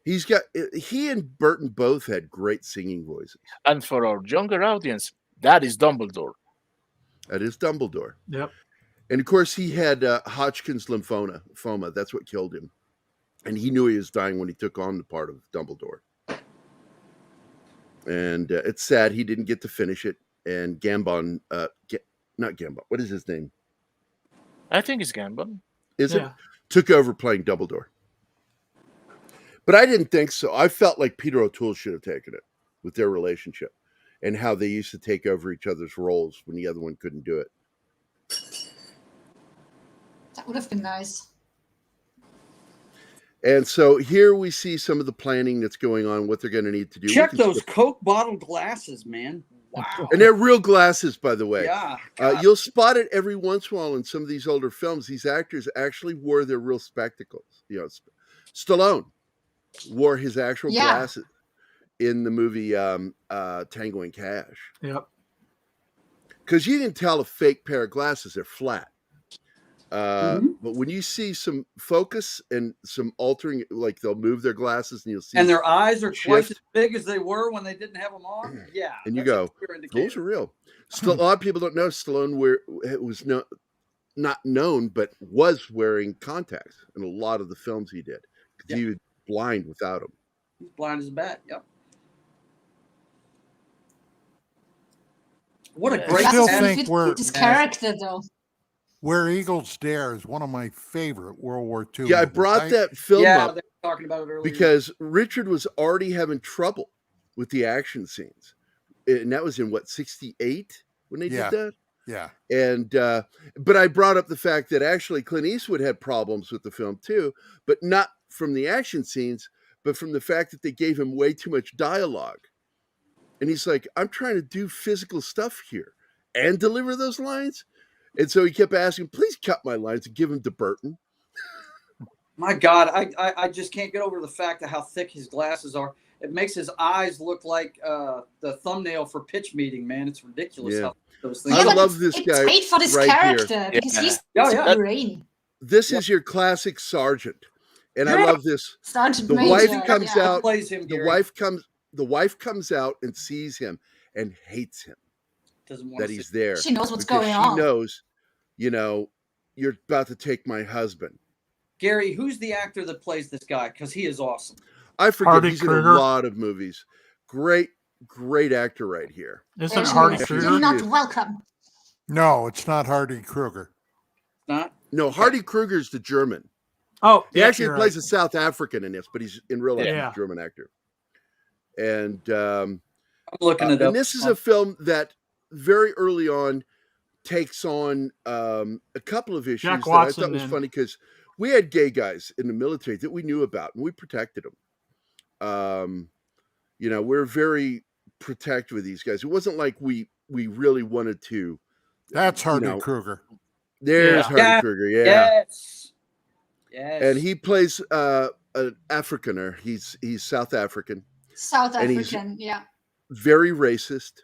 He and Burton both had great singing voices. And for our younger audience, that is Dumbledore. That is Dumbledore. Yep. And of course, he had Hodgkin's lymphoma. That's what killed him. And he knew he was dying when he took on the part of Dumbledore. And it's sad he didn't get to finish it. And Gambon, not Gambon, what is his name? I think it's Gambon. Is Yeah. it? Took over playing Dumbledore. But I didn't think so. I felt like Peter O'Toole should have taken it with their relationship and how they used to take over each other's roles when the other one couldn't do it. That would have been nice. And so here we see some of the planning that's going on, what they're going to need to do. Check We can those skip- Coke bottle glasses, man. Wow. And they're real glasses, by the way. Yeah. You'll spot it every once in a while in some of these older films. These actors actually wore their real spectacles. You know, Stallone wore his actual glasses in the movie Tango and Cash. Yep. Because you can tell a fake pair of glasses, they're flat. But when you see some focus and some altering, like they'll move their glasses and you'll see. And their eyes are twice shift. as big as they were when they didn't have them on. Yeah. And you that's a go, clear indicator. those are real. Still, a lot of people don't know Stallone was not known, but was wearing contacts in a lot of the films he did because he was blind without them. He's blind as a bat. Yep. What a Yeah. great I still That's think fit we're- his character though. Where Eagles Dare is one of my favorite World War II Yeah, I movies. brought that film Yeah, up they were talking about it earlier. because Richard was already having trouble with the action scenes. And that was in what, 68 when they Yeah. did that? Yeah. And but I brought up the fact that actually Clint Eastwood had problems with the film too, but not from the action scenes, but from the fact that they gave him way too much dialogue. And he's like, I'm trying to do physical stuff here and deliver those lines. And so he kept asking, please cut my lines and give them to Burton. My God, I just can't get over the fact of how thick his glasses are. it makes his eyes look like the thumbnail for Pitch Meeting. Man, it's ridiculous how those things. I love this guy. It's made for this right character here. because he's Yeah. brain. This is your classic sergeant, and I love this. Sergeant The Major, wife comes yeah. out. Plays him, The Gerry. wife comes out and sees him and hates him Doesn't want that to he's see- there. She knows what's because going on. She knows, you're about to take my husband. Gerry, who's the actor that plays this guy? Because he is awesome. I forget. Hardy He's in Kruger. a lot of movies. Great actor right here. Isn't And Hardy Yes, Kruger? You're not Yes. welcome. No, it's not Hardy Kruger. Not? No, Hardy Kruger's the German. Oh, He yeah, actually you're plays right. a South African in this, but he's in real life he's Yeah. a German actor. And I'm looking it up. and this is a film that very early on takes on a couple of issues Jack that I Watson thought was and- funny because we had gay guys in the military that we knew about and we protected them. We're very protective of these guys. It wasn't like we really wanted to. That's Hardy Kruger. There's Yeah. Hardy Yeah. Kruger, yeah. Yes. And he plays an Afrikaner. He's South African, South And he's- African, yeah. very racist.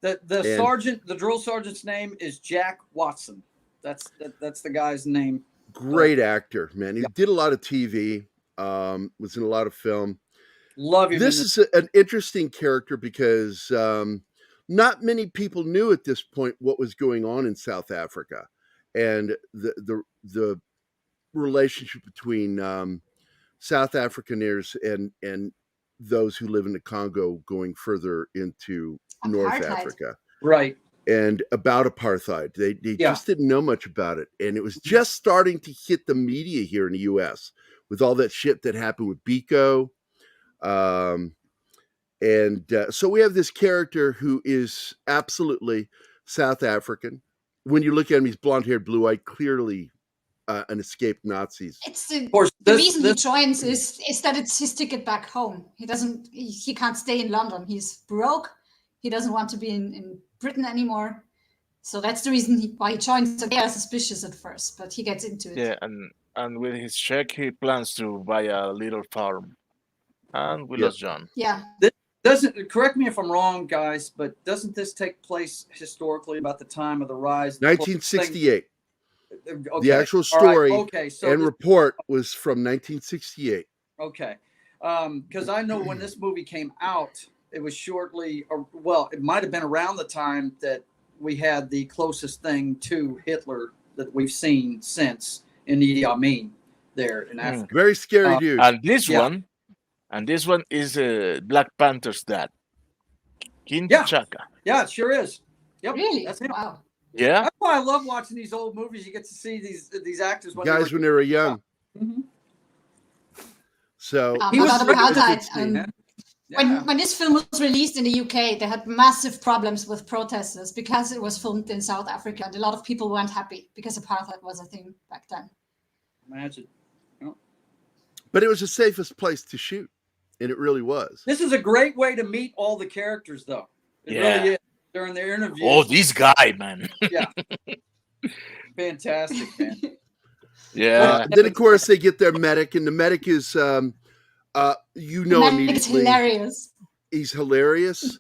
The And- sergeant, the drill sergeant's name is Jack Watson. That's the guy's name. Great actor, man. He did a lot of TV. Was in a lot of film. Love him. This is an interesting character because not many people knew at this point what was going on in South Africa, and the relationship between South Afrikaners and those who live in the Congo going further into North Apartheid. Africa, right. and about apartheid. They Yeah. just didn't know much about it, and it was just starting to hit the media here in the U.S. with all that shit that happened with Biko. So we have this character who is absolutely South African. When you look at him, he's blonde-haired, blue-eyed, clearly an escaped Nazis. It's the, Of course, the this- reason this- he joins is that it's his ticket back home. He can't stay in London. He's broke. He doesn't want to be in Britain anymore. So that's the reason why he joins. So they are suspicious at first, but he gets into it. Yeah, and with his check, he plans to buy a little farm. And we Yeah. lost John. Yeah. Doesn't correct me if I'm wrong, guys, but doesn't this take place historically about the time of the rise? of the 1968. Okay. The actual All right. story Okay. So and report was from 1968. okay, because I know when this movie came out, it was shortly. Well, it might have been around the time that we had the closest thing to Hitler that we've seen since in Idi Amin there in Africa. Very scary dude. And this Yeah. one is Black Panther's dad, King Yeah. T'Chaka. Yeah, it sure is. Yep. Really? That's him. Wow. Yeah, That's why I love watching these old movies. You get to see these actors when Guys when they were young. Mhm. So He was about great with apartheid. this scene, man. When this film was released in the UK, they had massive problems with protesters because it was filmed in South Africa, and a lot of people weren't happy because apartheid was a thing back then. Imagine. but it was the safest place to shoot. And it really was. This is a great way to meet all the characters, though. It Yeah. really is. During their interviews. Oh, this guy, man. Fantastic, man. Yeah. Then of course they get their medic, and the medic is Medic is immediately hilarious. he's hilarious.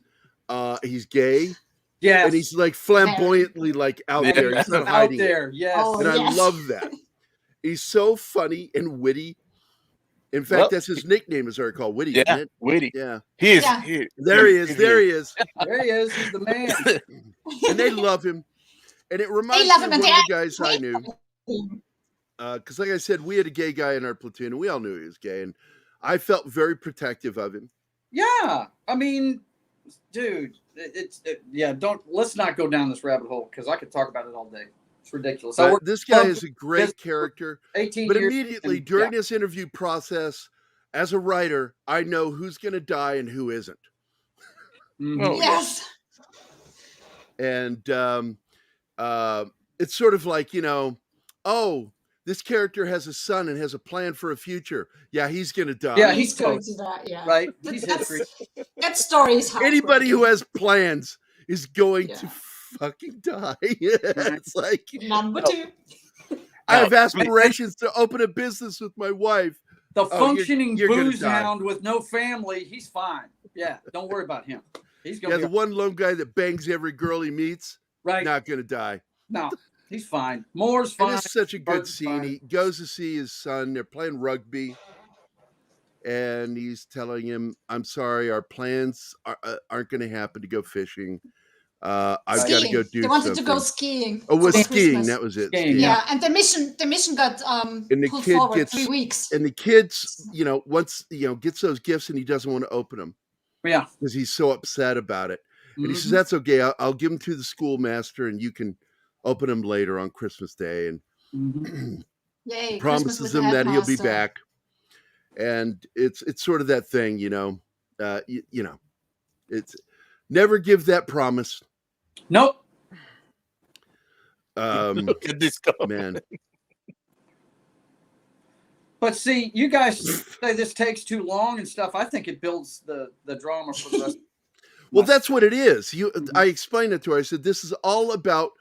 He's gay. Yes. And he's like flamboyantly like out Yeah. there. He's not out hiding it. there. Yes. Oh, And I yes. love that. He's so funny and witty. In fact, Well, that's his nickname, as I recall. Witty, Yeah, isn't it? Witty. Yeah. He is. Yeah. There he is. There he is. There he is. He's the man. And they love him. And it reminds love me him, of and one of they the guys I knew. Because like I said, we had a gay guy in our platoon, and we all knew he was gay. And I felt very protective of him. Yeah. I mean, dude, let's not go down this rabbit hole because I could talk about it all day. It's ridiculous. I But worked this guy is a great character. 18 But years. immediately and- during yeah. this interview process, as a writer, I know who's going to die and who isn't. Mhm. Oh, Yes. And it's sort of like, oh, this character has a son and has a plan for a future. Yeah, he's going to die. Yeah, He's he's going toast. to that. Yeah. Right. But He's that's- history. That story is Anybody who heartbreaking. has plans is going to Yeah. fucking die. It's like, Number two. I have No, aspirations to open a business with my wife. The functioning you're gonna booze die. hound with no family, he's fine. Yeah, don't worry about him. He's Yeah, gonna the be one lone guy that bangs every girl he meets, right. not gonna die. No, he's fine. Moore's And fine. it's such a good Burton's scene. fine. He goes to see his son. They're playing rugby, and he's telling him, "I'm sorry, our plans aren't going to happen to go fishing. I've got to go do They wanted something." to go skiing. Oh, it was for skiing. Christmas. That was it. Skiing, Skiing. Yeah, and the mission got And the pulled kid forward gets 3 weeks. And the kids, once gets those gifts, and he doesn't want to open them Yeah. because he's so upset about it. And he says, Mhm. "That's okay. I'll give them to the schoolmaster, and you can open them later on Christmas Day." And Mhm. Yay! Christmas promises with the him that he'll be headmaster. back. And it's sort of that thing, it's never give that promise. Nope. Look at this guy. Man, But see, you guys say this takes too long and stuff. I think it builds the drama for the rest. well, that's what it is. I explained it to her. I said, this is all about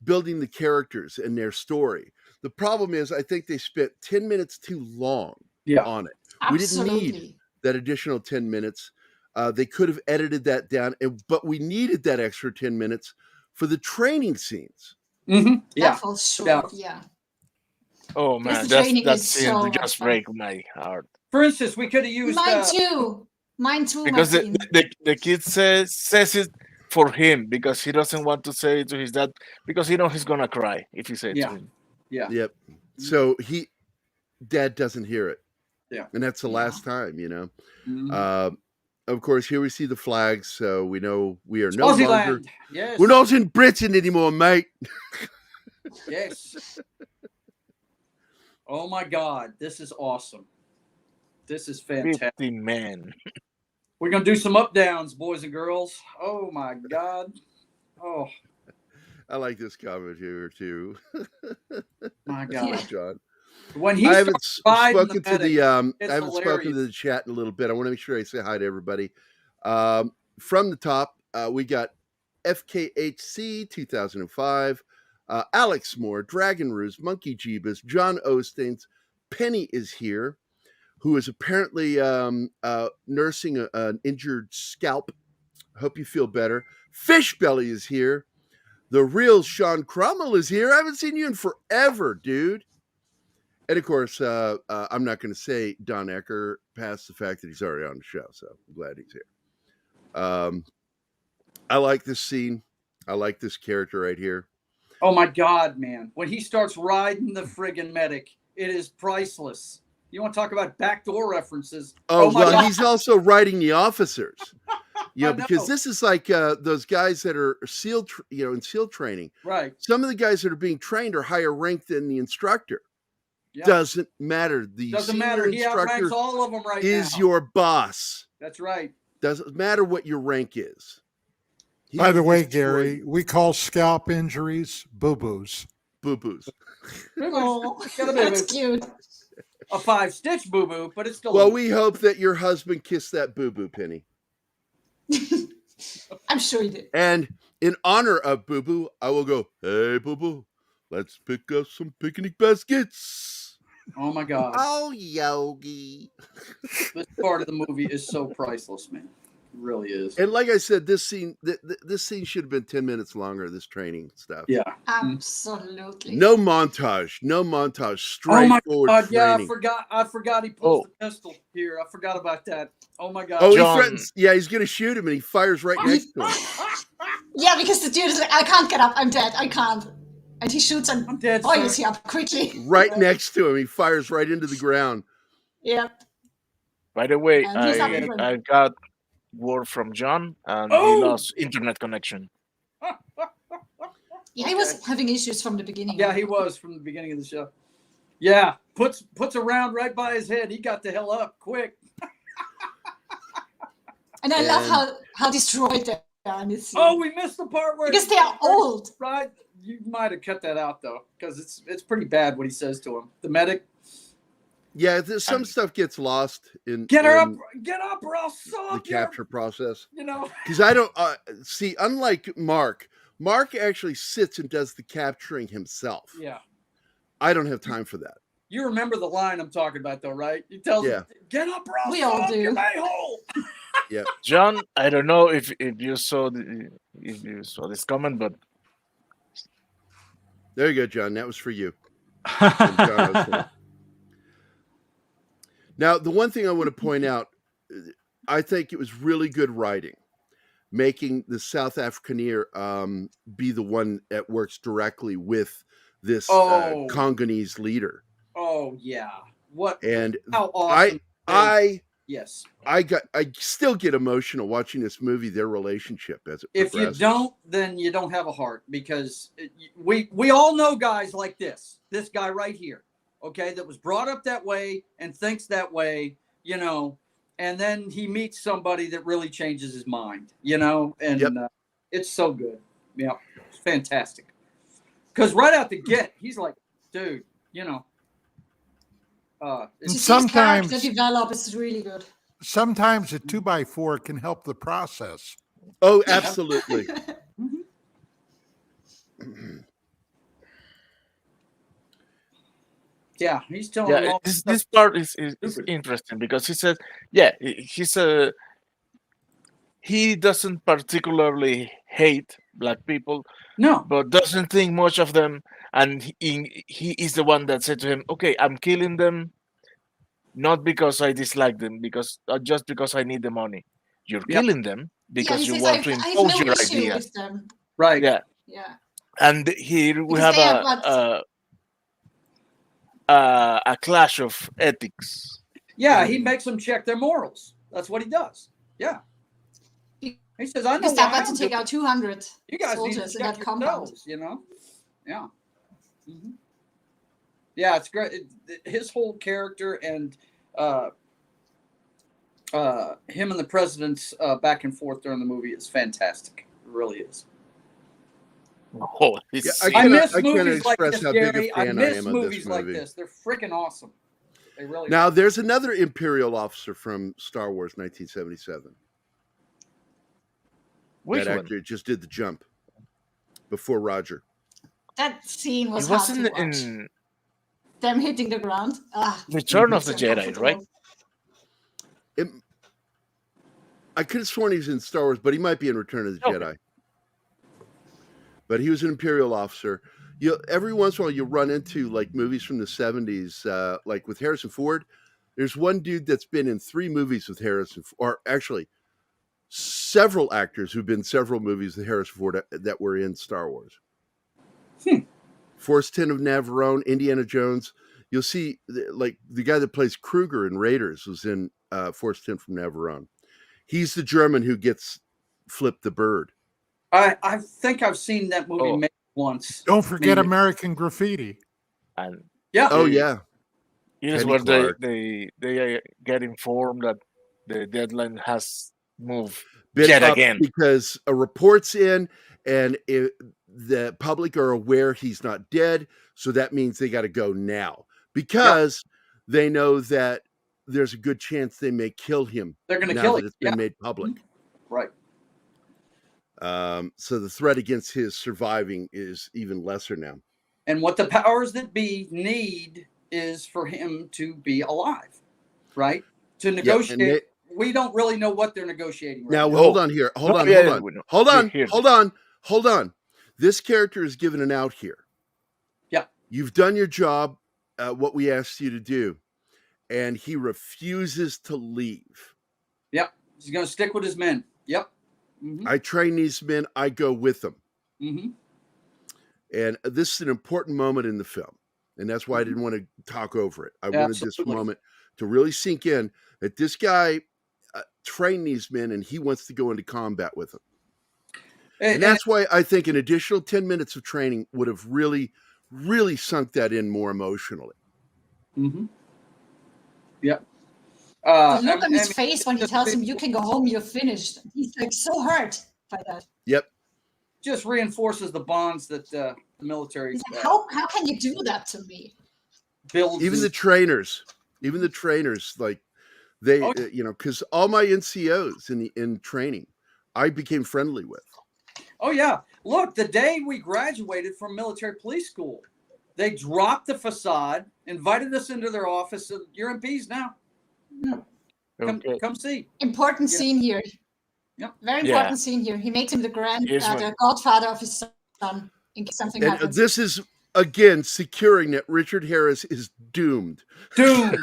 building the characters and their story. The problem is, I think they spent 10 minutes too long on it. We didn't need that additional 10 minutes. They could have edited that down, but we needed that extra 10 minutes for the training scenes. Mm-hmm. Yeah. That falls short. Yeah. Oh man, the training that is scene so to just much fun. break my heart. For instance, we could have used Mine too. Because Martin. the kid says it for him because he doesn't want to say it to his dad because he knows he's gonna cry if he says it to him. Yeah. Yep. So dad doesn't hear it. Yeah. And that's the last time, Mhm. Of course, here we see the flags, so we know we are no Swaziland. longer. Yes. We're not in Britain anymore, mate. Yes. Oh my God, this is awesome. This is fantastic. 50 men. We're gonna do some up downs, boys and girls. Oh my God. Oh I like this comment here too. my That's God. right, John. When he I haven't riding spoken the to medic, the I it's haven't spoken to hilarious. the chat in a little bit. I want to make sure I say hi to everybody. From the top, we got FKHC 2005, Alex Moore, Dragon Ruse, Monkey Jeebus, John Ostains, Penny is here, who is apparently nursing an injured scalp. Hope you feel better. Fishbelly is here. The real Sean Crummell is here. I haven't seen you in forever, dude. And of course, I'm not going to say Don Ecker past the fact that he's already on the show. So I'm glad he's here. I like this scene. I like this character right here. Oh my God, man. When he starts riding the friggin' medic, it is priceless. You want to talk about backdoor references? Oh, my well, God. he's also writing the officers. I Because know. this is like those guys that are in SEAL training. Right. Some of the guys that are being trained are higher ranked than the instructor. Yeah. Doesn't matter. The Doesn't senior matter. He instructor outranks all of them right is now. your boss. That's right. Doesn't matter what your rank is. By the way, Gary, we call scalp injuries boo-boos. Boo-boos. Oh, Got a that's boo-boo. cute. A 5-stitch boo-boo, but it's still. Well, we hope that your husband kissed that boo-boo, Penny. I'm sure he did. And in honor of boo-boo, I will go, hey, boo-boo, let's pick up some picnic baskets. Oh my God. Oh, Yogi. This part of the movie is so priceless, man. It really is. And like I said, this scene should have been 10 minutes longer, this training stuff. Yeah. Absolutely. No montage. Oh Straightforward my God, yeah, training. I forgot he pulls the pistol here. I forgot about that. Oh my God. Oh, John. he threatens. Yeah, he's going to shoot him, and he fires right next to him. Yeah, because the dude is like, I can't get up. I'm dead. I can't. And he shoots and I'm dead, boils sir. you up quickly. Right next to him. He fires right into the ground. Yep. By the way, And he's up I got word from John and Oh! he lost internet connection. Yeah, he was having issues from the beginning. Yeah, he was from the beginning of the show. Yeah, puts a round right by his head. He got the hell up quick. And I love how destroyed they are in this scene. Oh, we missed the part where Because they are old. Right? You might have cut that out though, because it's pretty bad what he says to him. The medic. Yeah, some stuff gets lost in Get her in up, or I'll saw the up capture process. You know. Because I don't see, unlike Mark actually sits and does the capturing himself. Yeah. I don't have time for that. You remember the line I'm talking about, though, right? He tells him, "Get up, or I'll We all stop do. your a-hole." Yeah. John, I don't know if you saw this comment, but There you go, John. That was for you. From John Osborne. Now, the one thing I want to point out, I think it was really good writing, making the South Africaneer be the one that works directly with this Congolese leader. Oh yeah, what? And how awesome! Yes, I still get emotional watching this movie. Their relationship as it if progresses. you don't, then you don't have a heart, because we all know guys like this guy right here, okay, that was brought up that way and thinks that way, you know, and then he meets somebody that really changes his mind, you know, and it's so good. Yeah, it's fantastic. Because right out the get, he's like, dude, you know. Sometimes character develop is really good. Sometimes a 2x4 can help the process. Oh, absolutely. Yeah, he's telling them all this part is interesting, because he says, he doesn't particularly hate black people, no, but doesn't think much of them, and he is the one that said to him, "Okay, I'm killing them, not because I dislike them, because just because I need the money. You're killing them because you want to impose your idea." With them. Right. Yeah. Yeah. And here we Because have a clash of ethics. Yeah, he makes them check their morals. That's what he does. Yeah. He says, "I know because they're about to take out 200 you guys need to soldiers in check that compound." yourselves, you know? Yeah. Mm-hmm. Yeah, it's great. His whole character and him and the president's back and forth during the movie is fantastic. It really is. Oh, I miss movies like this, Gerry. I miss movies like this. They're freaking awesome. They really Now, are. there's another Imperial officer from Star Wars 1977. Which that one? actor just did the jump before Roger. That scene was It hard wasn't to watch. in Them hitting the ground. Return of the Jedi, right? I could have sworn he was in Star Wars, but he might be in Return of the Jedi. But he was an Imperial officer. Every once in a while, you run into like movies from the 70s, like with Harrison Ford. There's one dude that's been in 3 movies with Harrison, or actually several actors who've been several movies with Harrison Ford that were in Star Wars. Force 10 of Navarone, Indiana Jones. You'll see, like, the guy that plays Kruger in Raiders was in Force 10 from Navarone. He's the German who gets flipped the bird. I think I've seen that movie maybe once. Don't forget American Graffiti. And oh yeah, here's where they get informed that the deadline has moved yet again, because a report's in, and the public are aware he's not dead, so that means they got to go now, because they know that there's a good chance they may kill him. They're going to kill him. It's been made public. Right. So the threat against his surviving is even lesser now. And what the powers that be need is for him to be alive, right? To negotiate. We don't really know what they're negotiating right now. Hold on here. Hold on. This character is given an out here. Yeah. You've done your job, what we asked you to do. And he refuses to leave. Yep. He's going to stick with his men. Yep. Mm-hmm. I train these men. I go with them. Mm-hmm. And this is an important moment in the film. And that's why I didn't want to talk over it. I wanted this moment to really sink in that this guy trained these men and he wants to go into combat with them. And that's why I think an additional 10 minutes of training would have really, really sunk that in more emotionally. Mm-hmm. Yep. The look on his face when he tells him, "You can go home, you're finished." He's like so hurt by that. Yep. Just reinforces the bonds that the military. He's like, how can you do that to me? Even the trainers, like they, because all my NCOs in training, I became friendly with. Oh yeah, look, the day we graduated from military police school, They dropped the facade, invited us into their office. Said, "You're in peace now. Come see." Important scene here. Yep. Very important scene here. He makes him the godfather of his son in case something happens. This is again securing that Richard Harris is doomed. Doomed.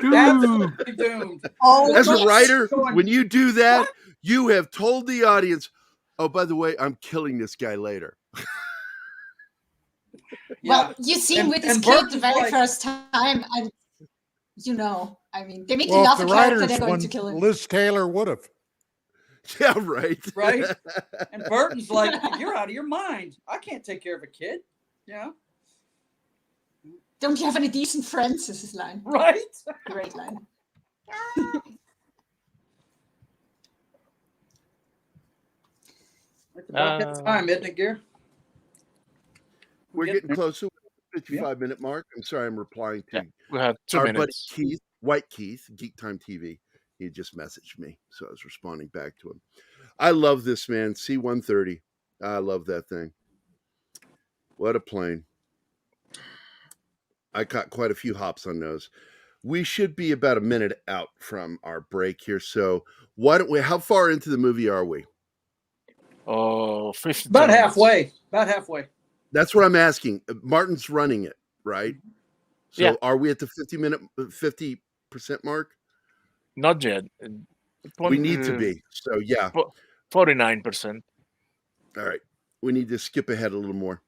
Absolutely doomed. Oh, as a writer, Going, when you do that, you have told the audience, "Oh, by the way, I'm killing this guy later." Well, you see him with his kid the very first time, and I mean, they make you love the character they're going to kill him. Liz Taylor would have. Yeah, right. Right. And Burton's like, "You're out of your mind. I can't take care of a kid." Yeah. Don't you have any decent friends? Is his line. Right. Great line. It's about that time, isn't it, Gear? We're getting close to the 55-minute mark. I'm sorry, I'm replying to We have 2 our minutes. buddy Keith, White Keith, Geek Time TV. He just messaged me, so I was responding back to him. I love this, man. C-130. I love that thing. What a plane. I caught quite a few hops on those. We should be about a minute out from our break here. So why don't we, how far into the movie are we? Oh, 50 About minutes. halfway. About halfway. That's what I'm asking. Martin's running it, right? So are we at the 50% mark? Not yet. We need to be. So 49%. All right. We need to skip ahead a little more.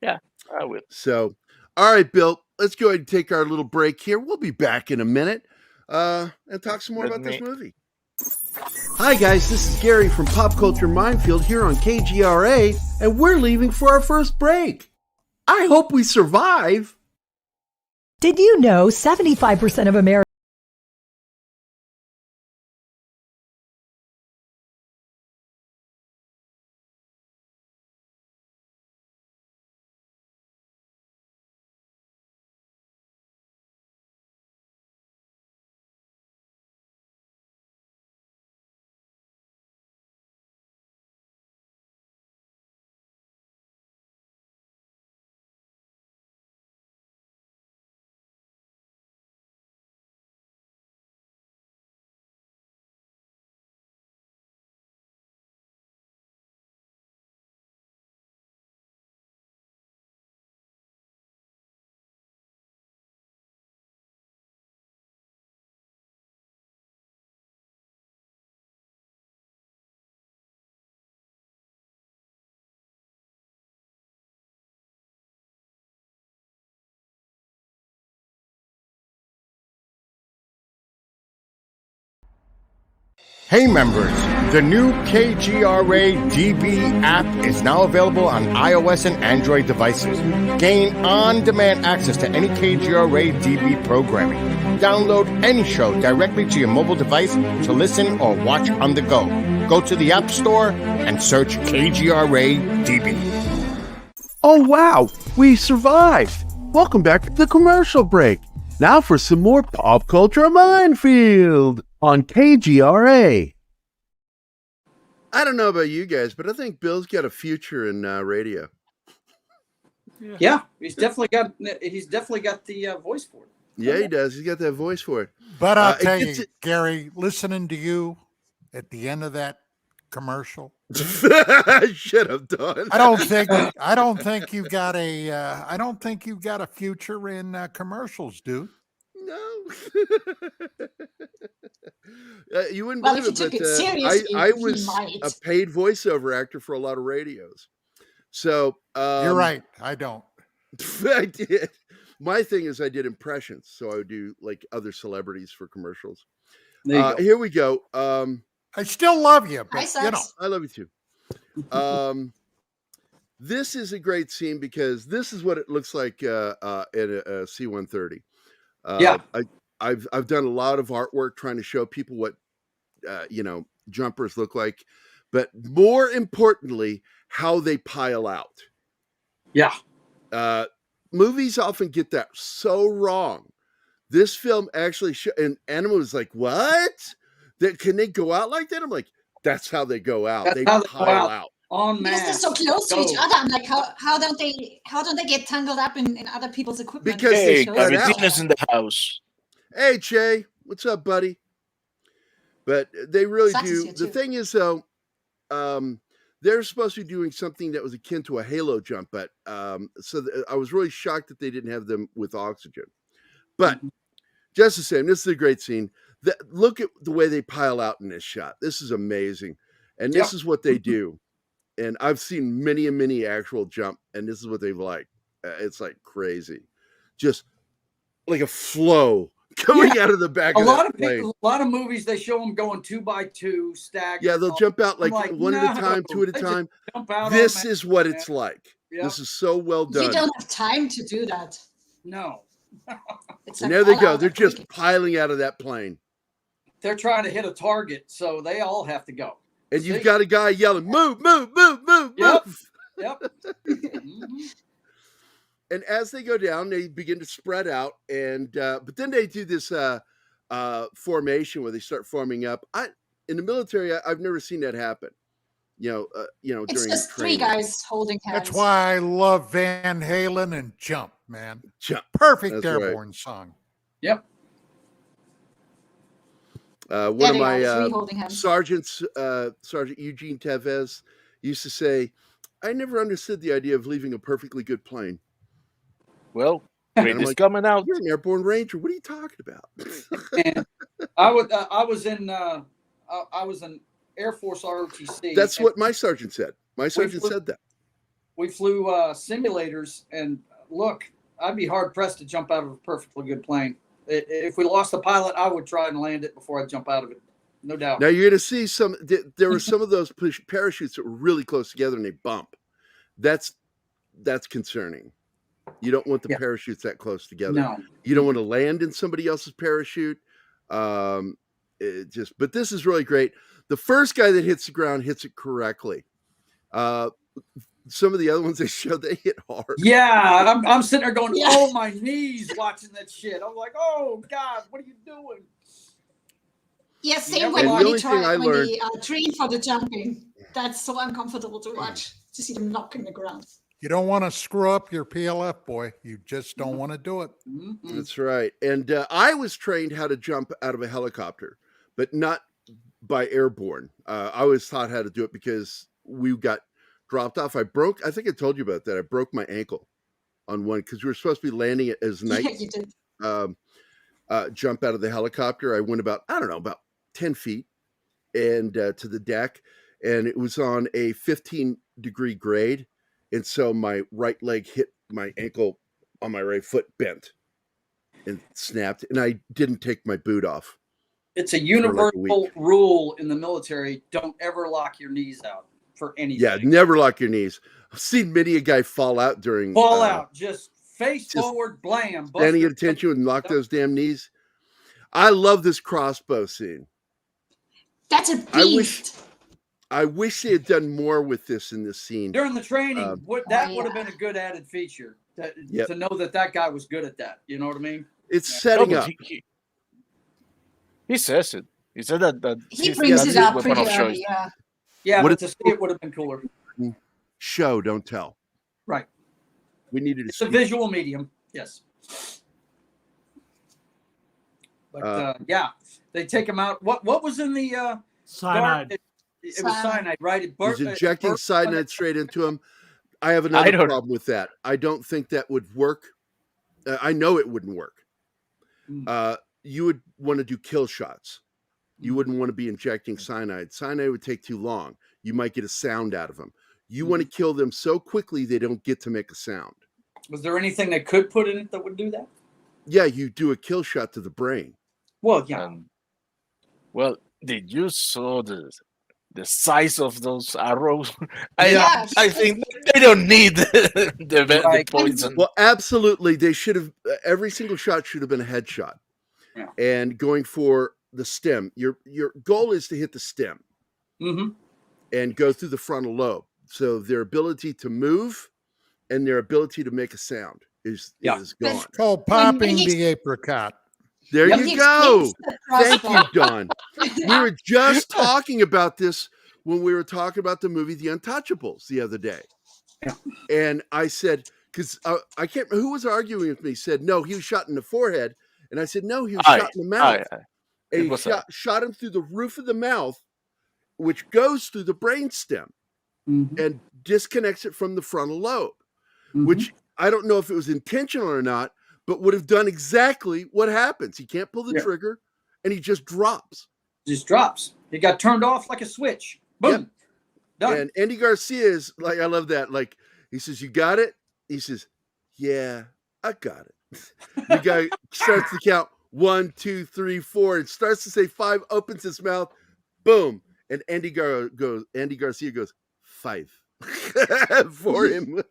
Yeah, I will. So, all right, Bill, let's go ahead and take our little break here. We'll be back in a minute and talk some more about this movie. Hi, guys. This is Gerry from Pop Culture Minefield here on KGRA, and we're leaving for our first break. I hope we survive. Did you know 75% of Americans Hey members, the new KGRA DB app is now available on iOS and Android devices. Gain on-demand access to any KGRA DB programming. Download any show directly to your mobile device to listen or watch on the go. Go to the App Store and search KGRA DB. Oh, wow. We survived. Welcome back to the commercial break. Now for some more Pop Culture Minefield on KGRA. I don't know about you guys, but I think Bill's got a future in radio. Yeah, he's definitely got the voice for it. Yeah, he does. He's got that voice for it. But I'll tell you, Gerry, listening to you at the end of that commercial, I should have done. I don't think you've got a future in commercials, dude. No. You wouldn't Well, believe if you it, took but it seriously, I he was might. a paid voiceover actor for a lot of radios. So You're right. I don't. I did. My thing is I did impressions, so I would do like other celebrities for commercials. Here we go. I still love you, but you know. I love you too. This is a great scene because this is what it looks like in a C-130. I've done a lot of artwork trying to show people what jumpers look like, but more importantly, how they pile out. Yeah. Movies often get that so wrong. This film actually and Anima was like, "What? That can they go out like that?" I'm like, "That's how they go out. They pile out. En Because they're masse. so close to each Go. other. I'm like, how don't they get tangled up in other people's equipment? Because they Hey, spread out. Gavitina's in the house. Hey, Che, what's up, buddy? But they really Sax is do. here, The too. thing is, though, they're supposed to be doing something that was akin to a halo jump, but I was really shocked that they didn't have them with oxygen. But just the same, this is a great scene. Look at the way they pile out in this shot. This is amazing, and this is what they do. And I've seen many and many actual jump, and this is what they've like. It's like crazy, just like a flow coming out of the back of that plane. A lot of movies they show them going 2 by 2 staggered. Yeah, they'll jump out like one at a no, time, two at a they just time. jump out This on is what it's like. Yep. This is so well done. You don't have time to do that. No. It's And like there they all go. out They're and just quick. piling out of that plane. They're trying to hit a target, so they all have to go. And you've got a guy yelling, move, move, move, move, Yep. move. Yep. And as they go down, they begin to spread out. And but then they do this formation where they start forming up. In the military, I've never seen that happen. It's during just training. 3 guys holding hands. That's why I love Van Halen and Jump, man. Jump. Perfect That's right. airborne song. Yep. One Yeah, of they my are, 3 holding hands. sergeants, Sergeant Eugene Tevez, used to say, "I never understood the idea of leaving a perfectly good plane." Well, And Creed I'm is like, coming out. "You're an airborne ranger. What are you talking about?" And I was in Air Force ROTC. That's and what my sergeant said. My sergeant said that. we flew simulators, and look, I'd be hard pressed to jump out of a perfectly good plane. If we lost the pilot, I would try and land it before I jump out of it. No doubt. Now you're going to see some. There were some of those parachutes that were really close together and they bump. That's concerning. You don't want the parachutes that close together. No. You don't want to land in somebody else's parachute. But this is really great. The first guy that hits the ground hits it correctly. Some of the other ones they showed, they hit hard. Yeah, I'm sitting there going, oh, my knees watching that shit. I'm like, oh, God, what are you doing? Yeah, same And when the they train for the jumping. That's so uncomfortable to watch, to see them knocking the ground. You don't want to screw up your PLF, boy. You just don't want to do it. That's right. And I was trained how to jump out of a helicopter, but not by airborne. I always taught how to do it because we got dropped off. I think I told you about that. I broke my ankle on one because we were supposed to be landing it as night. Yeah, you did. Jump out of the helicopter. I went about 10 feet and to the deck, and it was on a 15-degree grade. And so my right leg hit my ankle on my right foot, bent and snapped, and I didn't take my boot off. It's a universal rule in the military. Don't ever lock your knees out for anything. Yeah, never lock your knees. I've seen many a guy fall out during just face forward, blam. Standing at attention and lock those damn knees. I love this crossbow scene. That's a beast. I wish they had done more with this in this scene. During the training, would have been a good added feature to know that guy was good at that. You know what I mean? It's setting up. He says it. He said that he brings it up pretty early, yeah. Yeah, but to see it would have been cooler. Show, don't tell. Right. We needed It's a visual medium. Yes. But they take him out. What was in the cyanide? It was cyanide, right? He's injecting cyanide straight into him. I have another problem with that. I don't think that would work. I know it wouldn't work. You would want to do kill shots. You wouldn't want to be injecting cyanide. Cyanide would take too long. You might get a sound out of them. You want to kill them so quickly they don't get to make a sound. Was there anything they could put in it that would do that? Yeah, you do a kill shot to the brain. Well, yeah. Well, did you saw the size of those arrows? I think they don't need the poison. Well, absolutely. They should have, every single shot should have been a headshot. Yeah. And going for the stem. Your goal is to hit the stem and go through the frontal lobe. So their ability to move and their ability to make a sound is gone. It's called popping the apricot. There you go. Thank you, Don. We were just talking about this when we were talking about the movie The Untouchables the other day. Yeah. And I said, because I can't remember who was arguing with me, said, no, he was shot in the forehead. And I said, no, he was shot in the mouth. And he shot him through the roof of the mouth, which goes through the brainstem and disconnects it from the frontal lobe, which I don't know if it was intentional or not, but would have done exactly what happens. He can't pull the trigger, and he just drops. Just drops. He got turned off like a switch. Boom. Yep. Done. And Andy Garcia is like, I love that. Like, he says, you got it? He says, yeah, I got it. The guy starts to count 1, 2, 3, 4, and starts to say 5, opens his mouth, boom. And Andy Garcia goes, 5 for him.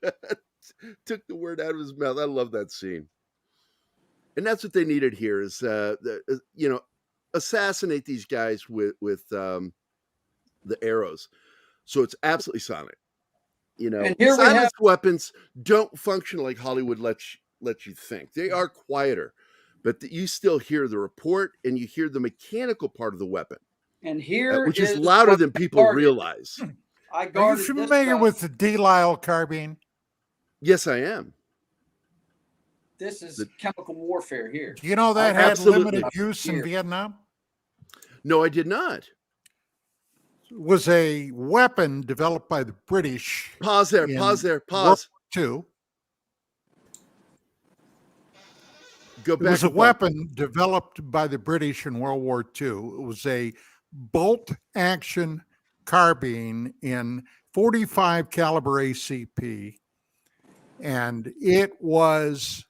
Took the word out of his mouth. I love that scene. And that's what they needed here is, assassinate these guys with the arrows. So it's absolutely silent. And here silenced weapons don't function like Hollywood lets you think. They are quieter, but you still hear the report and you hear the mechanical part of the weapon. And here which is louder than people realize. Are you familiar with the D-Lyle carbine? Yes, I am. This is chemical warfare here. Do you know that had limited use in Vietnam? No, I did not. It was a weapon developed by the British. Pause there. Pause. World War II. Go back. It was a weapon developed by the British in World War II. It was a bolt-action carbine in .45 caliber ACP, and it was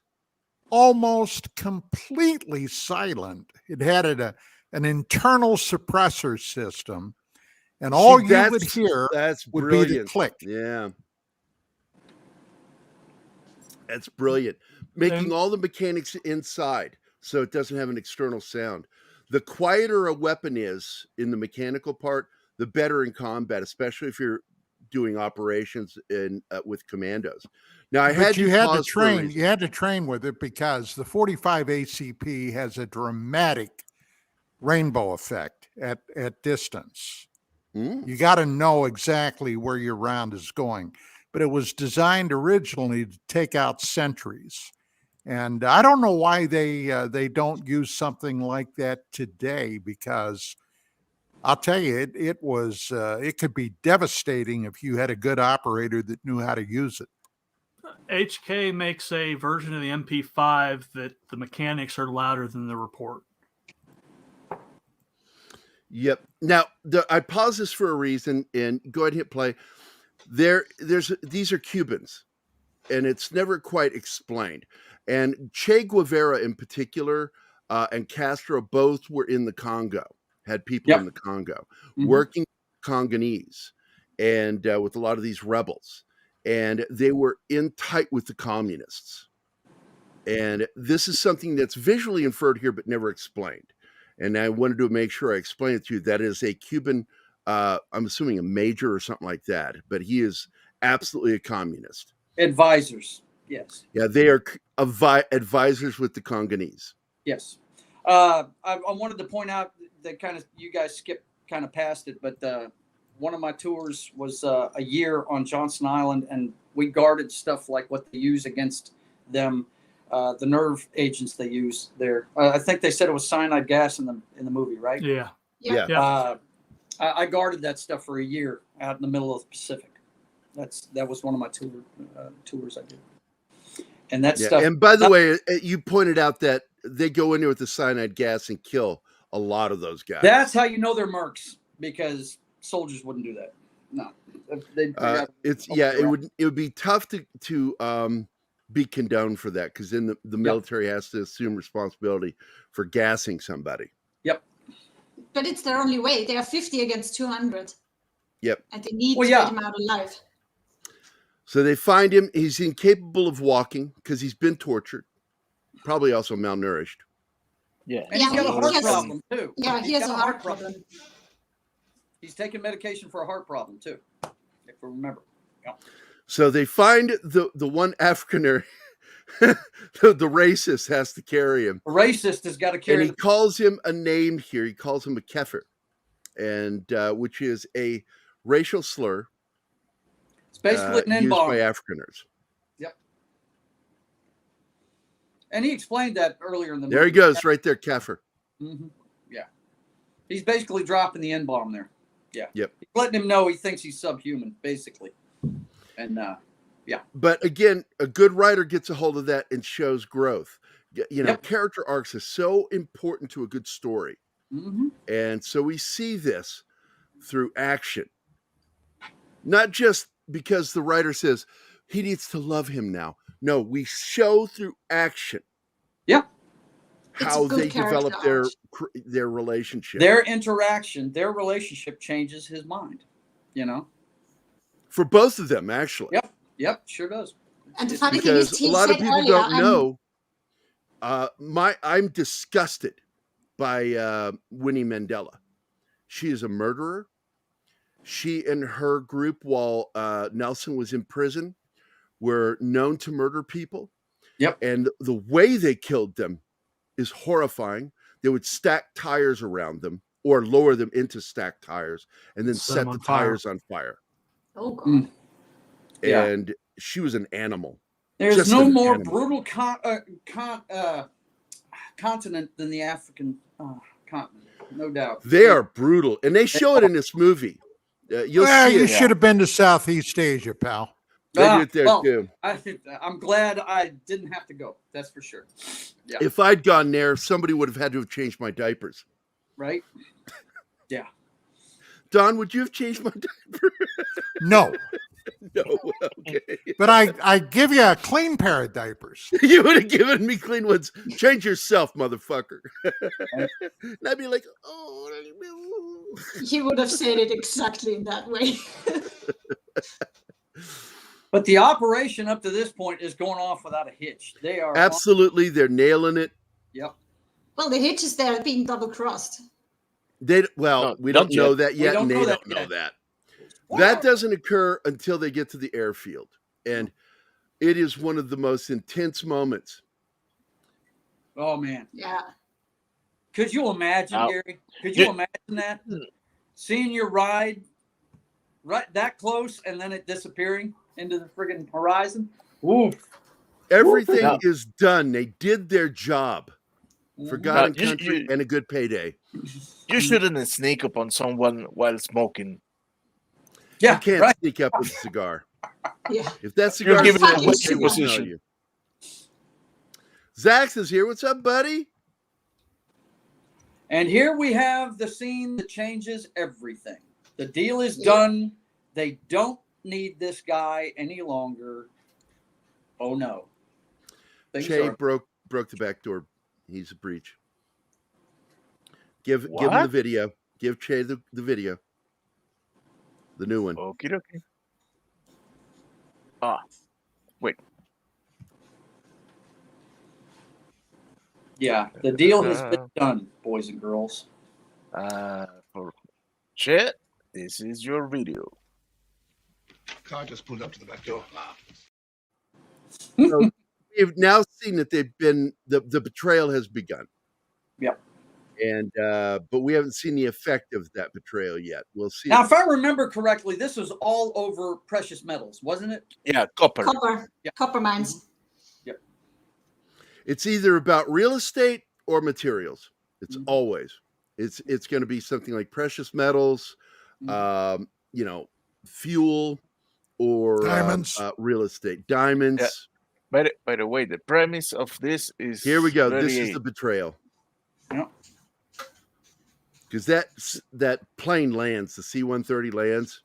almost completely silent. It had an internal suppressor system, and all you would hear would be the click. Yeah. That's brilliant. Making all the mechanics inside so it doesn't have an external sound. The quieter a weapon is in the mechanical part, the better in combat, especially if you're doing operations with commandos. Now, you had to train with it because the .45 ACP has a dramatic rainbow effect at distance. You got to know exactly where your round is going. But it was designed originally to take out sentries. And I don't know why they don't use something like that today, because I'll tell you, it could be devastating if you had a good operator that knew how to use it. HK makes a version of the MP5 that the mechanics are louder than the report. Yep. Now, I pause this for a reason, and go ahead and hit play. These are Cubans, and it's never quite explained. And Che Guevara in particular, and Castro both were in the Congo, had people in the Congo, working Congolese, and with a lot of these rebels. And they were in tight with the communists. And this is something that's visually inferred here, but never explained. And I wanted to make sure I explained it to you. That is a Cuban, I'm assuming a major or something like that, but he is absolutely a communist. Advisors, yes. Yeah, they are advisors with the Congolese. Yes. I wanted to point out that you guys skipped kind of past it, but one of my tours was a year on Johnson Island, and we guarded stuff like what they use against them, the nerve agents they use there. I think they said it was cyanide gas in the movie, right? Yeah. I guarded that stuff for a year out in the middle of the Pacific. That was one of my tours I did. And that stuff. And by the way, you pointed out that they go in there with the cyanide gas and kill a lot of those guys. That's how you know they're mercs, because soldiers wouldn't do that. No, it would be tough to be condoned for that, because then the military has to assume responsibility for gassing somebody. Yep. But it's their only way. They are 50 against 200. Yep. And they need to get him out alive. So they find him. He's incapable of walking because he's been tortured. Probably also malnourished. Yeah. And he's got a heart problem too. Yeah, he has a heart problem. He's taking medication for a heart problem too, if we remember. Yeah. So they find the one Afrikaner, the racist has to carry him. The racist has got to carry him. And he calls him a name here. He calls him a kefir, and which is a racial slur It's basically an used N-bomb. by Afrikaners. Yep. And he explained that earlier in the movie. There he goes, right there, Kefir. Mm-hmm. Yeah. He's basically dropping the N-bomb there. Yeah. Yep. He's letting him know he thinks he's subhuman, basically. And yeah. But again, a good writer gets a hold of that and shows growth. Character arcs are so important to a good story. Mm-hmm. And so we see this through action. Not just because the writer says he needs to love him now. No, we show through action. Yep. How they develop their relationship. Their interaction, their relationship changes his mind, For both of them, actually. Yep, sure does. And the funny thing is, a lot of people don't know. I'm disgusted by Winnie Mandela. She is a murderer. She and her group, while Nelson was in prison, were known to murder people. Yep. And the way they killed them is horrifying. They would stack tires around them or lower them into stacked tires and then set the tires on fire. Oh, God. And she was an animal. There's Just no an more animal. brutal continent than the African continent, no doubt. They are brutal. And they show it in this movie. You'll see you it. should have been to Southeast Asia, pal. They do it there too. I'm glad I didn't have to go. That's for sure. Yeah. If I'd gone there, somebody would have had to have changed my diapers. Right? Yeah. Don, would you have changed my diaper? No. No. Okay. But I give you a clean pair of diapers. You would have given me clean ones. Change yourself, motherfucker. And I'd be like, oh. He would have said it exactly in that way. But the operation up to this point is going off without a hitch. They are Absolutely. They're nailing it. Yep. Well, the hitch is they're being double-crossed. We don't know that yet, and they don't know yet. that. That doesn't occur until they get to the airfield. And it is one of the most intense moments. Oh, man. Yeah. Could you imagine, Gary? Could you imagine that? Seeing your ride right that close and then it disappearing into the friggin' horizon? Ooh. Everything is done. They did their job for God and country and a good payday. You shouldn't sneak up on someone while smoking. Yeah, you can't sneak up with a cigar. Yeah. If that cigar You're is giving smoking, it a it will smell position. you. Zax is here. What's up, buddy? And here we have the scene that changes everything. The deal is done. They don't need this guy any longer. Oh no. Che broke the back door. He's a breach. Give him the video. Give Che the video. The new one. Okie dokie. Wait. Yeah, the deal has been done, boys and girls. For Chet, this is your video. Car just pulled up to the back door. So we've now seen that they've been the betrayal has begun. Yep. And but we haven't seen the effect of that betrayal yet. We'll see. Now, if I remember correctly, this was all over precious metals, wasn't it? Yeah, copper. Copper mines. Yep. It's either about real estate or materials. It's always. It's going to be something like precious metals, fuel, or Diamonds. real estate. Diamonds. Yeah. By the way, the premise of this is Here we go. 38. This is the betrayal. Yep. Because that plane lands, the C-130 lands.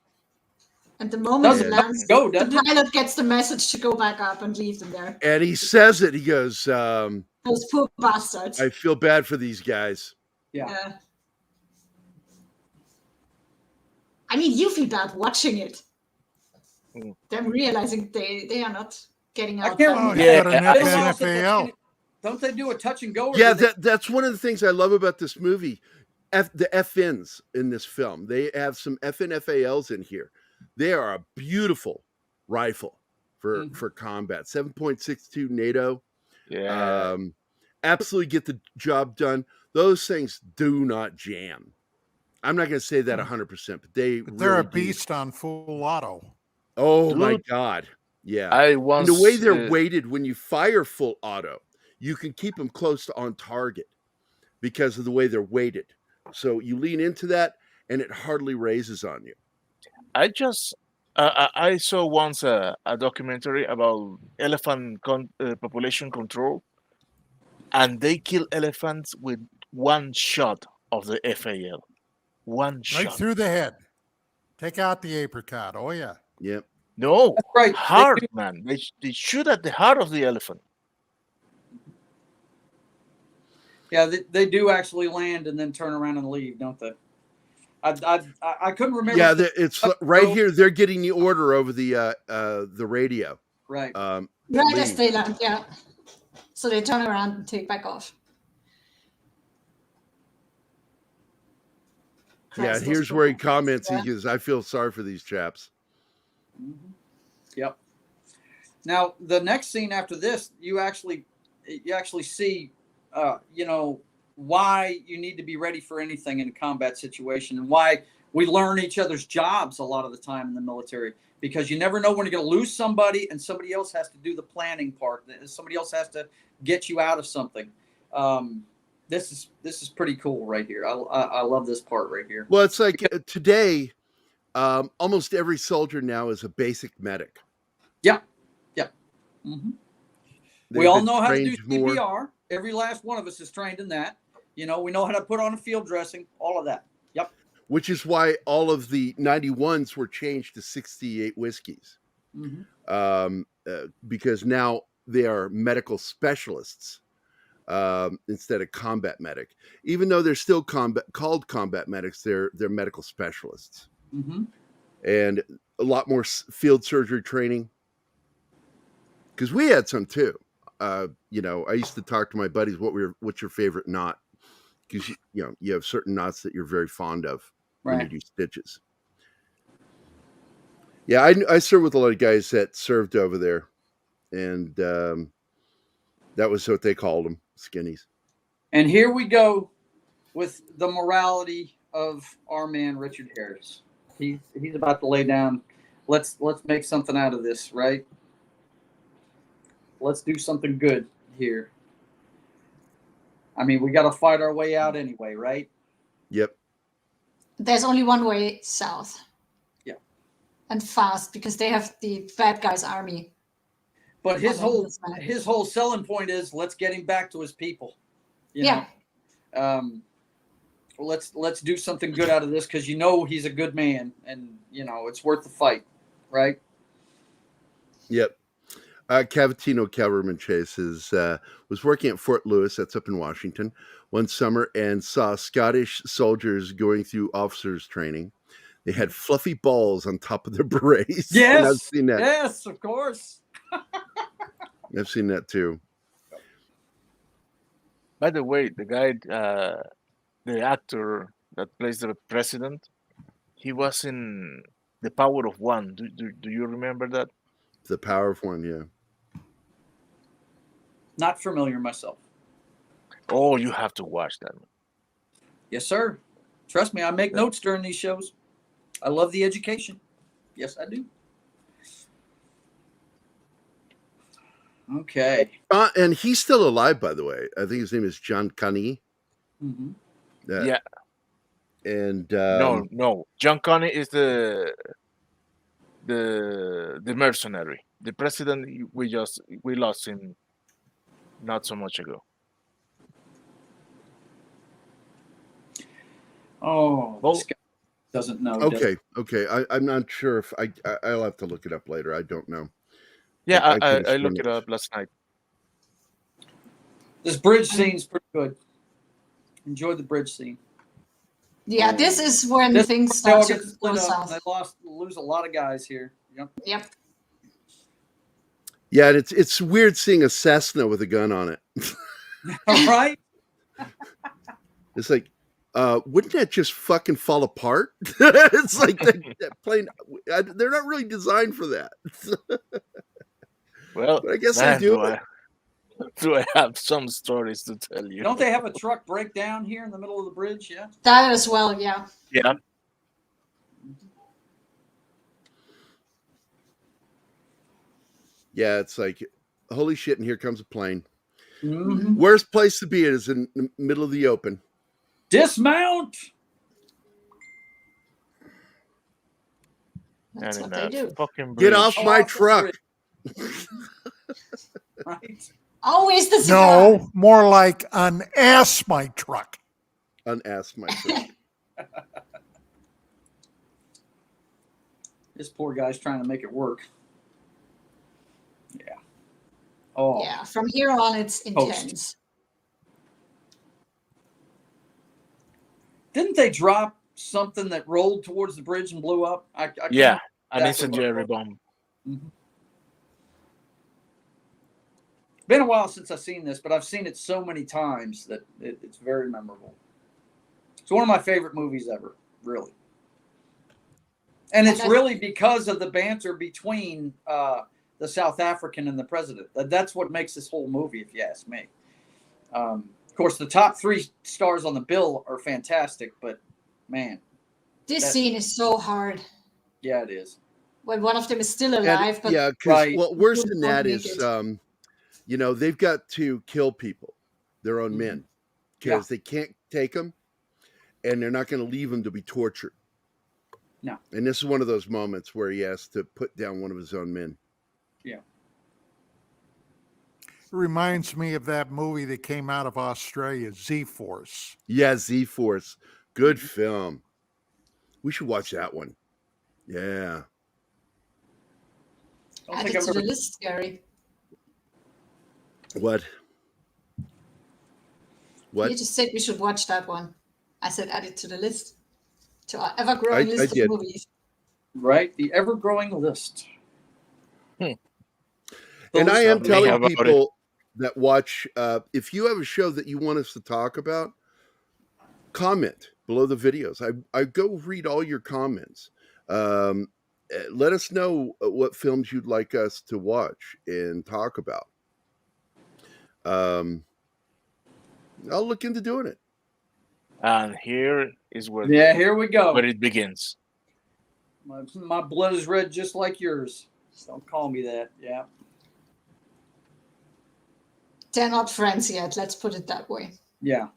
And the moment it Doesn't lands, go, the doesn't it? pilot gets the message to go back up and leave them there. And he says it. He goes, Those poor bastards. I feel bad for these guys. Yeah. I mean, you feel bad watching it. Mm. Them realizing they are not getting out. can't Yeah, remember. got an I don't know if FNFAL. it's- Don't they do a touch and go? Or Yeah, do they- that's one of the things I love about this movie. The FNs in this film. They have some FNFALs in here. They are a beautiful rifle for combat. 7.62 NATO. Yeah. Absolutely get the job done. Those things do not jam. I'm not going to say that 100%, but they're a beast on full auto. Oh Dude, my God. Yeah. I And once the way they're weighted when you fire full auto, you can keep them close to on target because of the way they're weighted. So you lean into that and it hardly raises on you. I saw once a documentary about elephant population control, and they kill elephants with one shot of the FAL. One Right shot. through the head. Take out the apricot. Oh, yeah. Yep. No, That's right. heart, man. They shoot at the heart of the elephant. Yeah, they do actually land and then turn around and leave, don't they? I couldn't remember. Yeah, it's right here. They're getting the order over the radio. Right. Right as they land, yeah. So they turn around and take back off. Yeah, here's where he comments. He goes, "I feel sorry for these chaps." Mm-hmm. Yep. Now the next scene after this, you actually see, why you need to be ready for anything in a combat situation, and why we learn each other's jobs a lot of the time in the military, because you never know when you're going to lose somebody, and somebody else has to do the planning part. Somebody else has to get you out of something. This is pretty cool right here. I love this part right here. Well, it's like today, almost every soldier now is a basic medic. Yeah. Mm-hmm. We all know how to do CPR. More. Every last one of us is trained in that. We know how to put on a field dressing, all of that. Yep. Which is why all of the 91s were changed to 68 whiskeys. Mm-hmm. Because now they are medical specialists instead of combat medic. Even though they're still called combat medics, they're medical specialists. Mm-hmm. And a lot more field surgery training. Because we had some too. I used to talk to my buddies, what's your favorite knot? Because you have certain knots that you're very fond of when you do stitches. Yeah, I served with a lot of guys that served over there, and that was what they called them, skinnies. And here we go with the morality of our man Richard Harris. He's about to lay down. Let's make something out of this, right? Let's do something good here. I mean, we got to fight our way out anyway, right? Yep. There's only one way south. Yeah. And fast, because they have the bad guys' army. But his whole selling point is, let's get him back to his people. Yeah. Let's do something good out of this, because he's a good man, and it's worth the fight, right? Yep. Cavatino Cavalryman Chase was working at Fort Lewis, that's up in Washington, one summer, and saw Scottish soldiers going through officers training. They had fluffy balls on top of their berets. Yes, I've seen that. Yes, of course. I've seen that too. By the way, the guy, the actor that plays the president, he was in The Power of One. Do you remember that? The Power of One, yeah. Not familiar myself. Oh, you have to watch that. Yes, sir. Trust me, I make notes during these shows. I love the education. Yes, I do. Okay. And he's still alive, by the way. I think his name is John Connie. Mm-hmm. Yeah. And no. John Connie is the mercenary. The president we lost him not so much ago. Oh, this guy doesn't know. Okay. I'm not sure if I'll have to look it up later. I don't know. Yeah, I looked it up last night. This bridge scene's pretty good. Enjoy the bridge scene. Yeah, this is when things start to go south. They lose a lot of guys here. Yep. Yeah, and it's weird seeing a Cessna with a gun on it. Right? It's like, wouldn't that just fucking fall apart? It's like that plane. They're not really designed for that. Well, but I guess they do. Do I have some stories to tell you? Don't they have a truck breakdown here in the middle of the bridge? Yeah. That as well, yeah. Yeah. Yeah, it's like, holy shit, and here comes a plane. Mhm. Worst place to be is in the middle of the open. Dismount. That's And what in they a do. fucking Get bridge. off my truck. Right. Always the cigar. No, more like unass my truck. Unask my truck. This poor guy's trying to make it work. Yeah. Oh. Yeah, from here on, it's Toast. intense. Didn't they drop something that rolled towards the bridge and blew up? I can't Yeah, remember an exactly what it incendiary was. bomb. Mhm. Been a while since I've seen this, but I've seen it so many times that it's very memorable. It's one of my favorite movies ever, really. And it's really because of the banter between the South African and the president. That's what makes this whole movie, if you ask me. Of course, the top 3 stars on the bill are fantastic, but man, This scene is so hard. Yeah, it is. When one of them is still alive, And, but yeah, because Right. well, worse Who than won't that make is, it. you know, they've got to kill people, their own men, because they can't take them, and they're not going to leave them to be tortured. No. And this is one of those moments where he has to put down one of his own men. Yeah. It reminds me of that movie that came out of Australia, Z-Force. Yeah, Z-Force. Good film. We should watch that one. Yeah. add it to the list, Gary. What? What? You just said we should watch that one. I said add it to the list. To our ever-growing I list did. of movies. Right, the ever-growing list. And I am Something telling about people that watch, if you have a show that you want us to talk about, comment below the videos. I go read all your comments. Let us know what films you'd like us to watch and talk about. I'll look into doing it. And here is where Yeah, here we go. where it begins. My blood is red just like yours. Don't call me that. Yeah. They're not friends yet, let's put it that way. Yeah.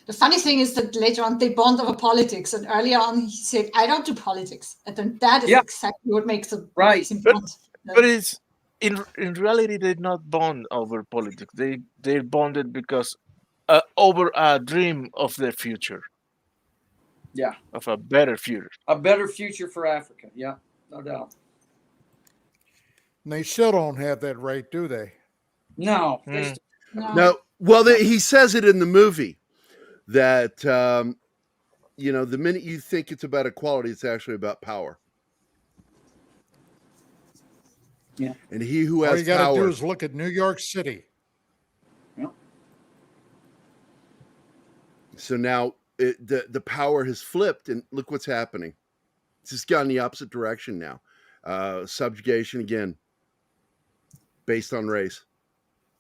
The funny thing is that later on they bond over politics, and earlier on he said, "I don't do politics," and then that is exactly what makes them right. bond. But it's in reality they not bond over politics. They bonded because over a dream of their future. Yeah. Of a better future. A better future for Africa. Yeah, no doubt. And they still don't have that right, do they? No. No. Well, he says it in the movie that, you know, the minute you think it's about equality, it's actually about power. Yeah. And he who All has you got to do power. is look at New York City. Yep. So now the power has flipped, and look what's happening. It's just gone the opposite direction now. Subjugation again, based on race.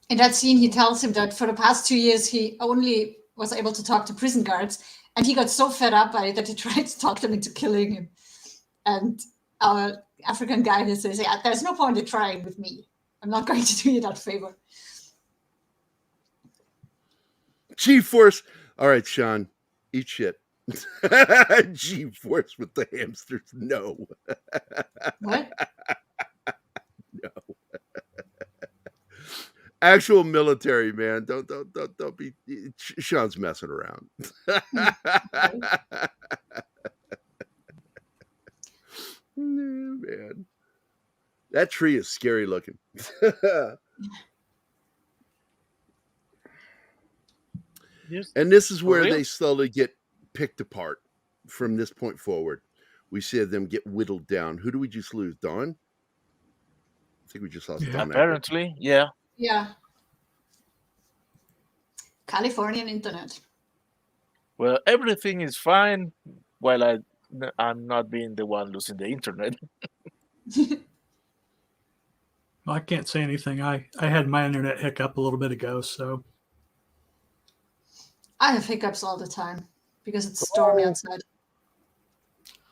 In that scene, he tells him that for the past 2 years, he only was able to talk to prison guards, and he got so fed up by it that he tried to talk them into killing him. And our African guy says, "Yeah, there's no point in trying with me. I'm not going to do you that favor." G-Force. All right, Sean, eat shit. G-Force with the hamsters. No. What? No. Actual military, man. Don't be. Sean's messing around. Man, that tree is scary looking. And this is where they slowly get picked apart from this point forward. We see them get whittled down. Who do we just lose? Dawn? I think we just lost Dawn. Apparently, yeah. Yeah. Californian internet. Well, everything is fine while I'm not being the one losing the internet. Well, I can't say anything. I had my internet hiccup a little bit ago, so I have hiccups all the time because it's stormy outside.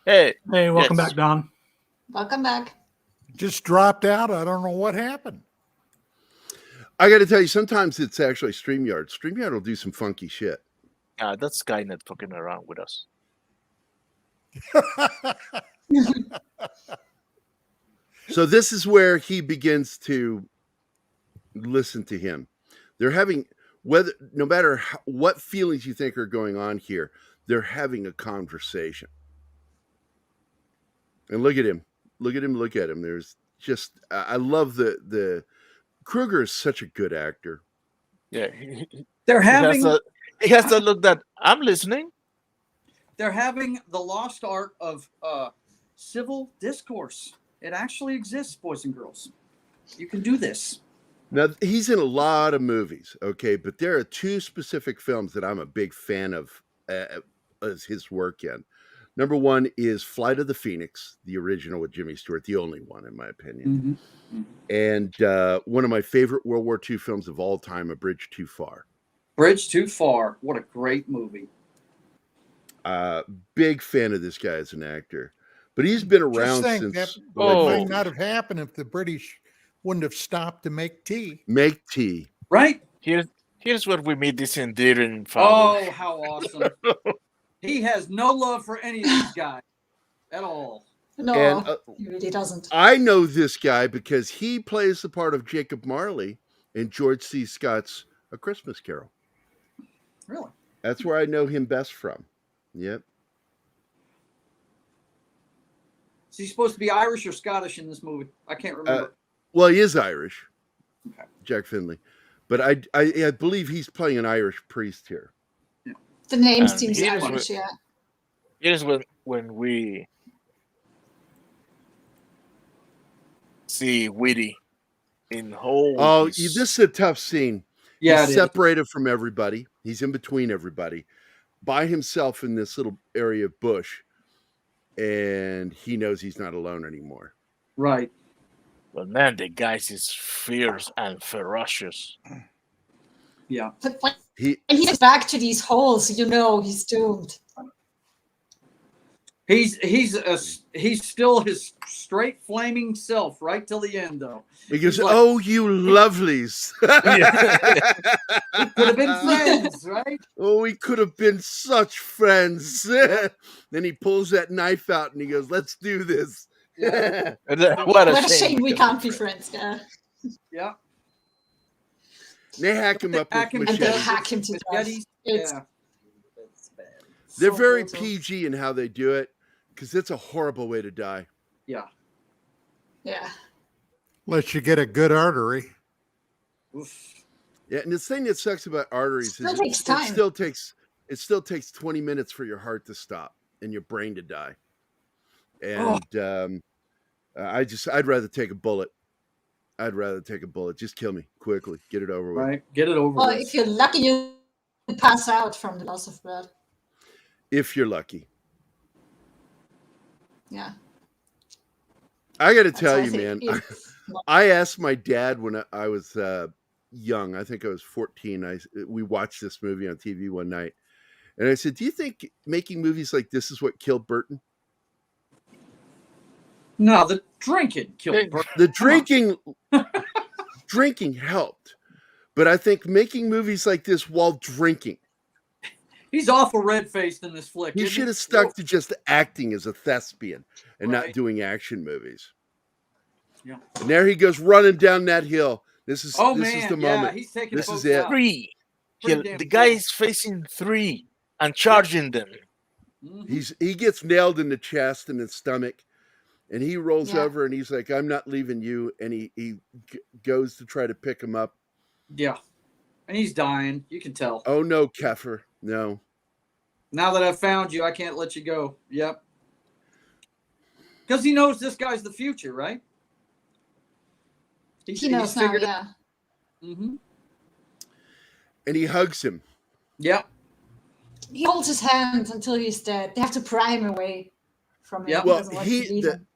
Hey, welcome yes. back, Don. Welcome back. Just dropped out. I don't know what happened. I got to tell you, sometimes it's actually StreamYard. StreamYard will do some funky shit. That's Skynet fucking around with us. So this is where he begins to listen to him. They're having, no matter what feelings you think are going on here, they're having a conversation. And look at him. Look at him. Look at him. There's just, I love the Kruger is such a good actor. Yeah. They're having. He has to look that I'm listening. They're having the lost art of civil discourse. It actually exists, boys and girls. You can do this. Now, he's in a lot of movies, okay, but there are two specific films that I'm a big fan of as his work in. Number one is Flight of the Phoenix, the original with Jimmy Stewart, the only one, in my opinion. Mm-hmm. And one of my favorite World War II films of all time, A Bridge Too Far. Bridge Too Far. What a great movie. Big fan of this guy as an actor. But he's been around since... That might not have happened if the British wouldn't have stopped to make tea. Make tea. Right? Here's where we meet this endearing family. Oh, how awesome. He has no love for any of these guys at all. No, And, he really doesn't. I know this guy because he plays the part of Jacob Marley in George C. Scott's A Christmas Carol. Really? That's where I know him best from. Yep. Is he supposed to be Irish or Scottish in this movie? I can't remember. Well, he is Irish, Okay. Jack Finley. But I believe he's playing an Irish priest here. The name And seems here's Irish, yeah. Here's when we see Whitty in whole. Oh, this is a tough scene. Yeah, He's separated from everybody. He's in between everybody, by himself in this little area of bush, and he knows he's not alone anymore. Right. But man, the guy is fierce and ferocious. Yeah. But when He he's back to these holes, you know he's doomed. He's still his straight flaming self right till the end, though. because He's like- oh, you lovelies! We could have been friends, right? Oh, we could have been such friends. Then he pulls that knife out and he goes, "Let's do this." Yeah. What What a shame we can't be friends, yeah. Yeah. They hack him up Hack with him And they machetes. hack him to death. Machetes. It's Yeah. They're so very brutal. PG in how they do it, because it's a horrible way to die. Yeah. Yeah. Unless you get a good artery. Oof. Yeah, and the thing that sucks about arteries Still is takes time. it still takes 20 minutes for your heart to stop and your brain to die. And I'd rather take a bullet. I'd rather take a bullet. Just kill me quickly. Get it over with. Right. Get it over Well, with. if you're lucky, you pass out from the loss of blood. If you're lucky. Yeah. I got to That's tell why I you, think man. if- I asked my dad when I was young. I think I was 14. We watched this movie on TV one night, and I said, "Do you think making movies like this is what killed Burton?" No, the drinking killed Bert. The drinking helped, but I think making movies like this while drinking, He's awful red-faced in this flick. he isn't should have stuck to just acting as a thespian and not Right. doing action movies. Yeah. And there he goes running down that hill. This is Oh, this man. is the Yeah, moment. he's taking This folks is it. out. Three. Pretty damn The guy cool. is facing three and charging them. Mhm. He gets nailed in the chest and the stomach, and he rolls Yeah. over and he's like, "I'm not leaving you." And he goes to try to pick him up. Yeah. And he's dying. You can tell. Oh no, Keffer, no. Now that I've found you, I can't let you go. Yep. Because he knows this guy's the future, right? He knows now, yeah. Mm-hmm. And he hugs him. Yep. He holds his hand until he's dead. They have to pry him away from him. Yeah. He Well, doesn't want to leave him.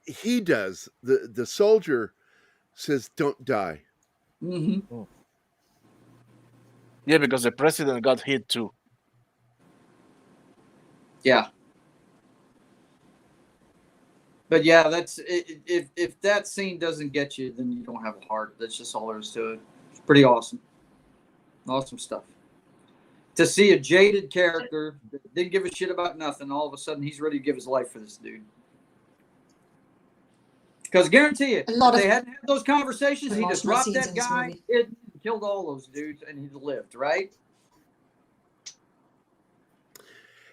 he does. The soldier says, "Don't die." Mm-hmm. Yeah, because the president got hit too. Yeah. But yeah, that's if that scene doesn't get you, then you don't have a heart. That's just all there is to it. It's pretty awesome. Awesome stuff. To see a jaded character that didn't give a shit about nothing, all of a sudden he's ready to give his life for this dude. Because guarantee you, if they hadn't had those conversations, he'd have dropped that guy, killed all those dudes, and he'd lived, right?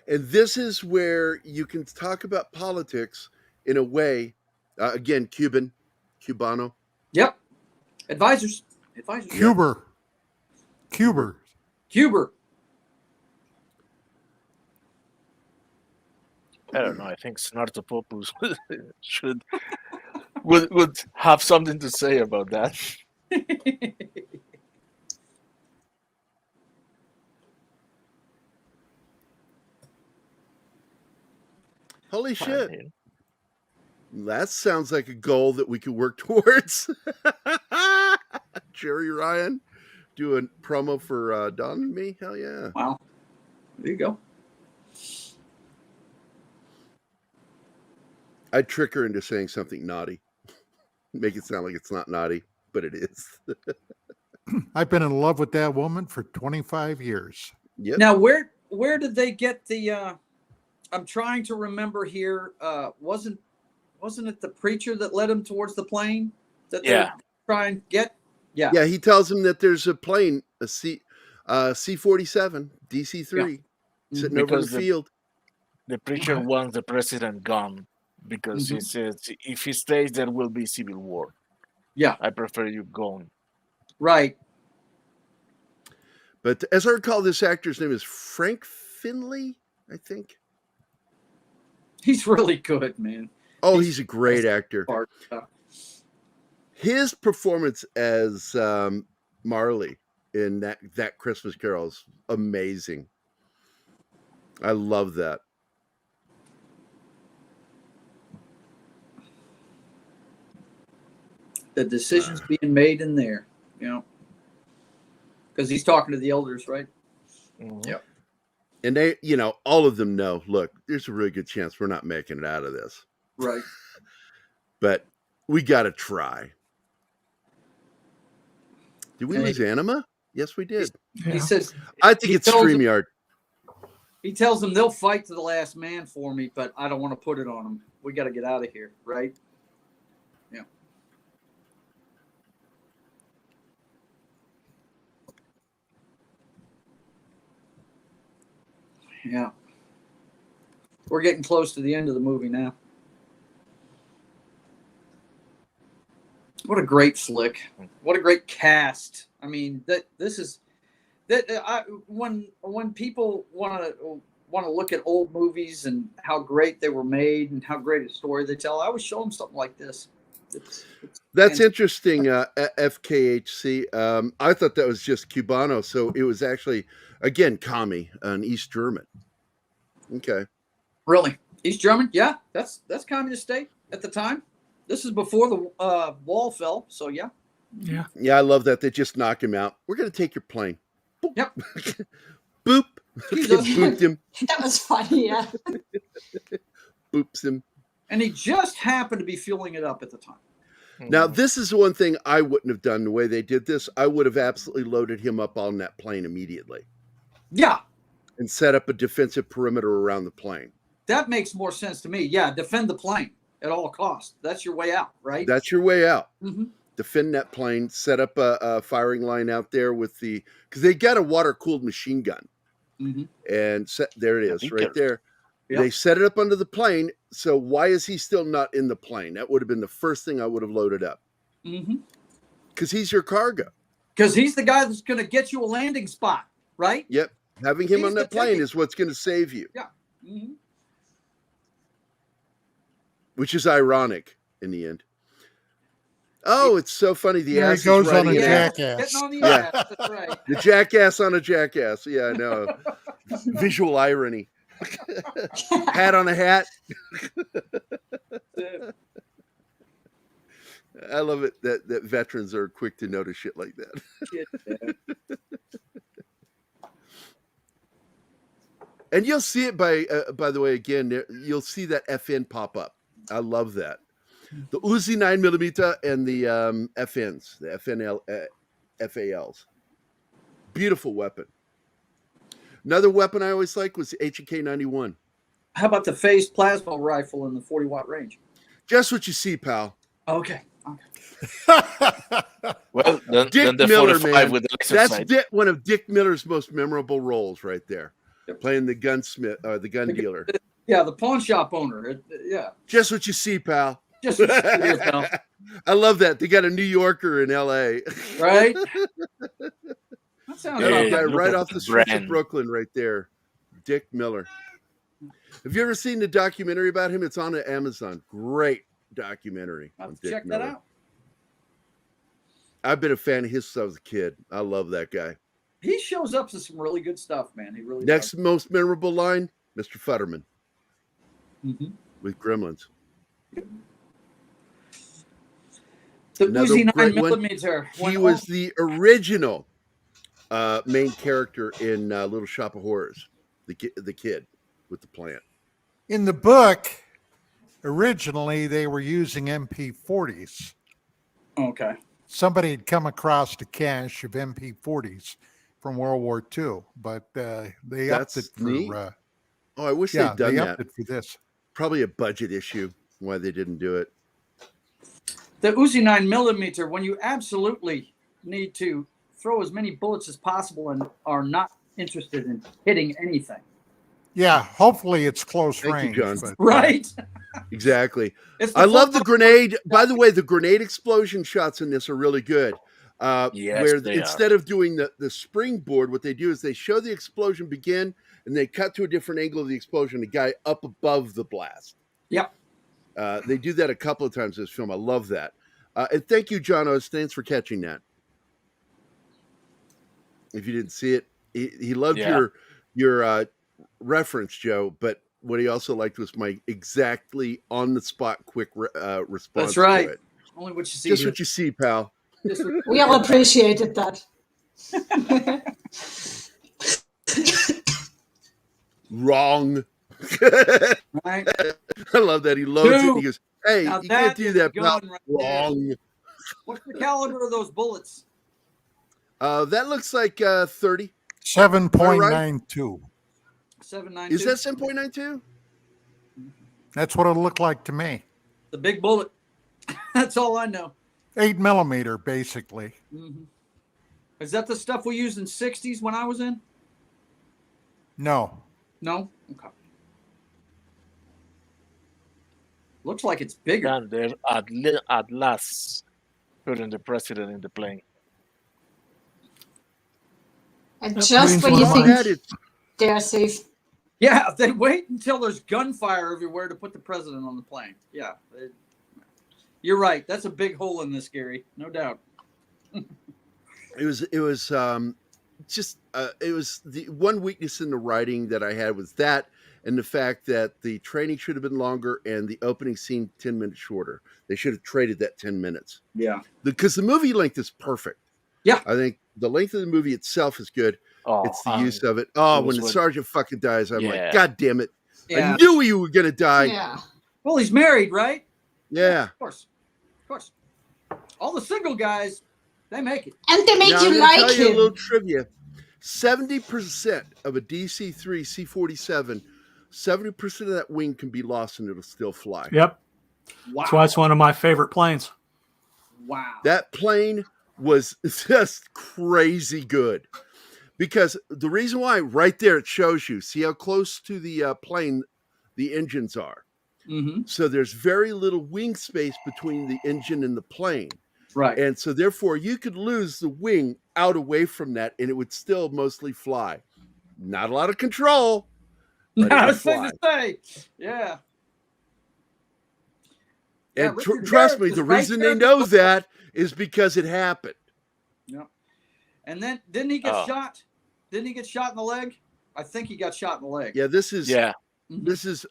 And this is where you can talk about politics in a way, again, Cubano. Yep. Advisors. Cuber. I don't know. I think Snartopopus would have something to say about that. Holy shit. That sounds like a goal that we could work towards. Gerry Ryan doing promo for Don and me. Hell yeah. Wow. There you go. I'd trick her into saying something naughty. Make it sound like it's not naughty, but it is. I've been in love with that woman for 25 years. Yep. Now, where did they get the I'm trying to remember here, wasn't it the preacher that led him towards the plane that they're trying to get? Yeah. Yeah, he tells him that there's a plane, a C-47, DC-3, sitting over the field. The preacher wants the president gone because he says if he stays, there will be civil war. Yeah. I prefer you gone. Right. But as I recall, this actor's name is Frank Finley, I think. He's really good, man. Oh, he's a great actor. His performance as Marley in that Christmas Carol is amazing. I love that. The decisions being made in there, because he's talking to the elders, right? Yep. And they, all of them know, look, there's a really good chance we're not making it out of this. Right. But we got to try. Did we lose Anima? Yes, we did. He says, I think it's StreamYard. He tells them they'll fight to the last man for me, but I don't want to put it on them. We got to get out of here, right? Yeah. Yeah. We're getting close to the end of the movie now. What a great flick. What a great cast. I mean, when people want to look at old movies and how great they were made and how great a story they tell, I always show them something like this. That's interesting, FKHC. I thought that was just Cubano, so it was actually, again, Kami, an East German. Okay. Really? East German? Yeah, that's communist state at the time. This is before the wall fell, so yeah. Yeah. Yeah, I love that. They just knock him out. We're going to take your plane. Boop. Yep. Boop. Booped him. That was funny, yeah. Boops him. And he just happened to be fueling it up at the time. Now, this is one thing I wouldn't have done the way they did this. I would have absolutely loaded him up on that plane immediately. Yeah. And set up a defensive perimeter around the plane. That makes more sense to me. Yeah, defend the plane at all costs. That's your way out, right? That's your way out. Mm-hmm. Defend that plane, set up a firing line out there because they got a water-cooled machine gun. Mm-hmm. And there it is, right there. Yep. They set it up under the plane. So why is he still not in the plane? That would have been the first thing I would have loaded up. Mm-hmm. Because he's your cargo. Because he's the guy that's going to get you a landing spot, right? Yep. Having him on that plane is what's going to save you. Yeah. Mm-hmm. Which is ironic in the end. Oh, it's so funny. The ass goes on a jackass. jackass. On the ass. That's right. The jackass on a jackass. Yeah, I know. Visual irony. Hat on a hat. I love it that veterans are quick to notice shit like that. And you'll see it by the way, again, you'll see that FN pop up. I love that. The Uzi 9mm and the FNs, the FALs. Beautiful weapon. Another weapon I always liked was the HK 91. How about the phased plasma rifle in the 40-watt range? Just what you see, pal. Okay. Well, then Dick the Miller, 45 man. with the laser That's sight. one of Dick Miller's most memorable roles right there. Playing the gunsmith or the gun dealer. Yeah, the pawn shop owner. Yeah. Just what you see, pal. Just what you see here, pal. I love that. They got a New Yorker in LA. Right? That sounds Hey, guy look right at off the the streets of brand. Brooklyn right there. Dick Miller. Have you ever seen the documentary about him? It's on Amazon. Great documentary I'll on have to Dick check Miller. that out. I've been a fan of his since I was a kid. I love that guy. He shows up to some really good stuff, man. He really Next does. most memorable line, Mr. Futterman Mm-hmm. with Gremlins. The Another Uzi great one. 9mm. He was the original main character in Little Shop of Horrors, the kid with the plant. In the book, originally they were using MP40s. Okay. Somebody had come across a cache of MP40s from World War II, but they upped it That's neat. for. Oh, I wish Yeah, they'd done they that. upped it for this. Probably a budget issue why they didn't do it. The Uzi 9mm, when you absolutely need to throw as many bullets as possible and are not interested in hitting anything. Yeah, hopefully it's close Thank range. you, John. But, Right? Exactly. It's I love the full- grenade. By the way, the grenade explosion shots in this are really good. Yes, where they instead of doing the springboard, what they do is they show the explosion begin and they cut to a different angle of the explosion, the guy up above the blast. Yep. They do that a couple of times in this film. I love that. And thank you, John O. Thanks for catching that. If you didn't see it, he loved your reference, Joe, but what he also liked was my exactly on the spot quick response. That's right. To it. Only what you see. Just here. what you see, pal. We all appreciated that. Wrong. Right? I love that. He loads it. And he goes, "Hey, Now you can't that do is that." gun Pal. right there. Wrong. What's the caliber of those bullets? That looks like 30. 7.92. 7.92. Is that 7.92? That's what it looked like to me. The big bullet. That's all I know. 8mm, basically. Mm-hmm. Is that the stuff we used in 60s when I was in? No. No? Okay. Looks like it's bigger. And they're at last putting the president in the plane. And That just plane's when one you of think mine. they're safe. Yeah, they wait until there's gunfire everywhere to put the president on the plane. Yeah. You're right. That's a big hole in this, Gary. No doubt. It was just it was the one weakness in the writing that I had was that, and the fact that the training should have been longer and the opening scene 10 minutes shorter. They should have traded that 10 minutes. Yeah. Because the movie length is perfect. Yeah. I think the length of the movie itself is good. Oh, It's the use of it. Oh, when the when- sergeant fucking dies, I'm Yeah. like, God damn it. Yeah. I knew you were gonna die. Yeah. Well, he's married, right? Yeah. Of course. Of course. All the single guys, they make it. And they make Now, I'm you gonna like tell you a little him. trivia. 70% of a DC-3 C-47, 70% of that wing can be lost and it'll still fly. Yep. Wow. That's why it's one of my favorite planes. Wow. That plane was just crazy good. Because the reason why, right there, it shows you, see how close to the plane the engines are. Mm-hmm. So there's very little wing space between the engine and the plane. Right. And so therefore you could lose the wing out away from that and it would still mostly fly. Not a lot of control, but it Not would a thing fly. to say. Yeah. And Richard trust Garrett me, was the right reason there they know before. that is because it happened. Yeah. And then didn't he get Oh. shot? Didn't he get shot in the leg? I think he got shot in the leg. Yeah, this is Yeah. this is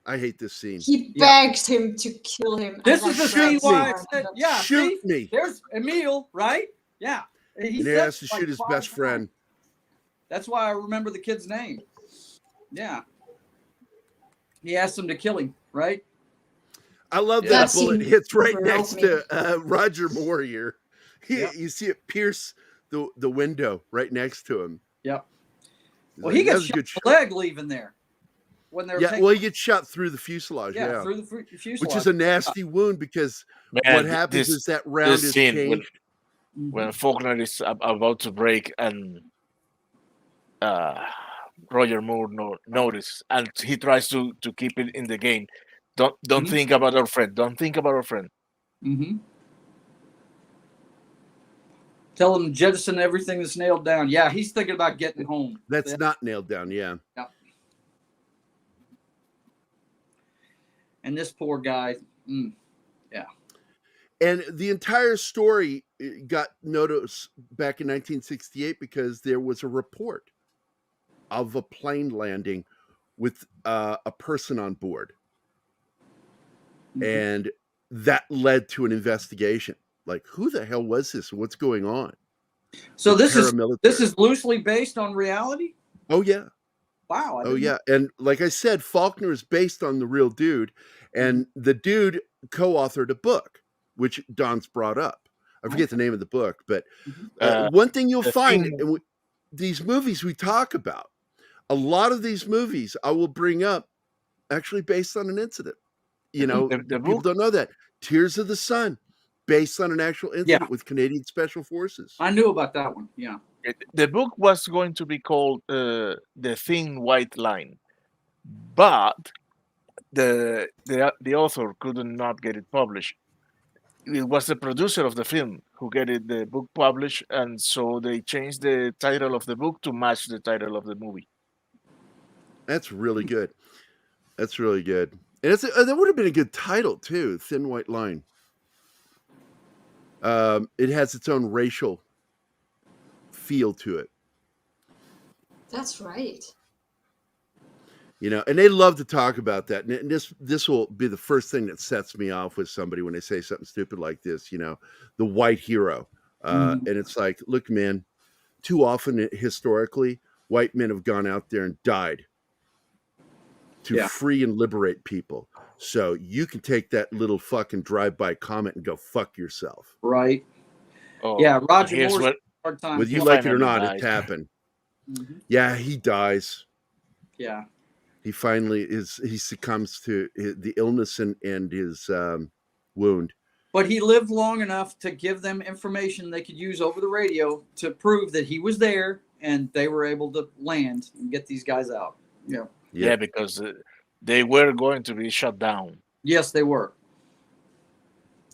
I hate this scene. He begged him to kill him. This and is the like, scene why I shoot said, yeah, Shoot see, me. there's Emil, right? Yeah. And he has to shoot his best friend. That's why I remember the kid's name. Yeah. He asked him to kill him, right? I love Yeah. that That bullet scene hits right overwhelmed next me. to Roger Moore here. Yep. You see it pierce the window right next to him. Yep. He's Well, like, he "That gets was a shot good in shot." the leg leaving there. When they're Yeah, taking, well, he gets shot through the fuselage. Yeah, through the fuselage. which is a nasty wound because Man, what happens is that round this is scene changed. when Faulkner is about to break and Roger Moore notice and he tries to keep it in the game. Don't think about our friend. Don't think about our friend. Mm-hmm. Tell him jettison everything that's nailed down. Yeah, he's thinking about getting home. That's not nailed down. Yeah. Yep. And this poor guy, yeah. And the entire story got noticed back in 1968 because there was a report of a plane landing with a person on board. And that led to an investigation. Like, who the hell was this? What's going on? So The this is loosely based on reality? Oh, yeah. Wow. Oh, yeah. And like I said, Faulkner is based on the real dude. And the dude co-authored a book, which Don's brought up. I forget the name of the book, but one thing you'll find, these movies we talk about, a lot of these movies I will bring up actually based on an incident. You know, people don't know that. Tears of the Sun, based on an actual incident with Canadian Special Forces. I knew about that one. Yeah. The book was going to be called The Thin White Line, but the author could not get it published. It was the producer of the film who get the book published, and so they changed the title of the book to match the title of the movie. That's really good. That's really good. And that would have been a good title too, Thin White Line. It has its own racial feel to it. That's right. You know, and they love to talk about that. And this will be the first thing that sets me off with somebody when they say something stupid like this, you know, the white hero. And it's like, look, man, too often historically, white men have gone out there and died to free and liberate people. So you can take that little fucking drive-by comment and go fuck yourself. Right. Oh, yeah, Roger Moore's hard time. Whether you like it or not, it's happened. Yeah, he dies. Yeah. He finally he succumbs to the illness and his wound. But he lived long enough to give them information they could use over the radio to prove that he was there and they were able to land and get these guys out. Yeah. Yeah, because they were going to be shut down. Yes, they were.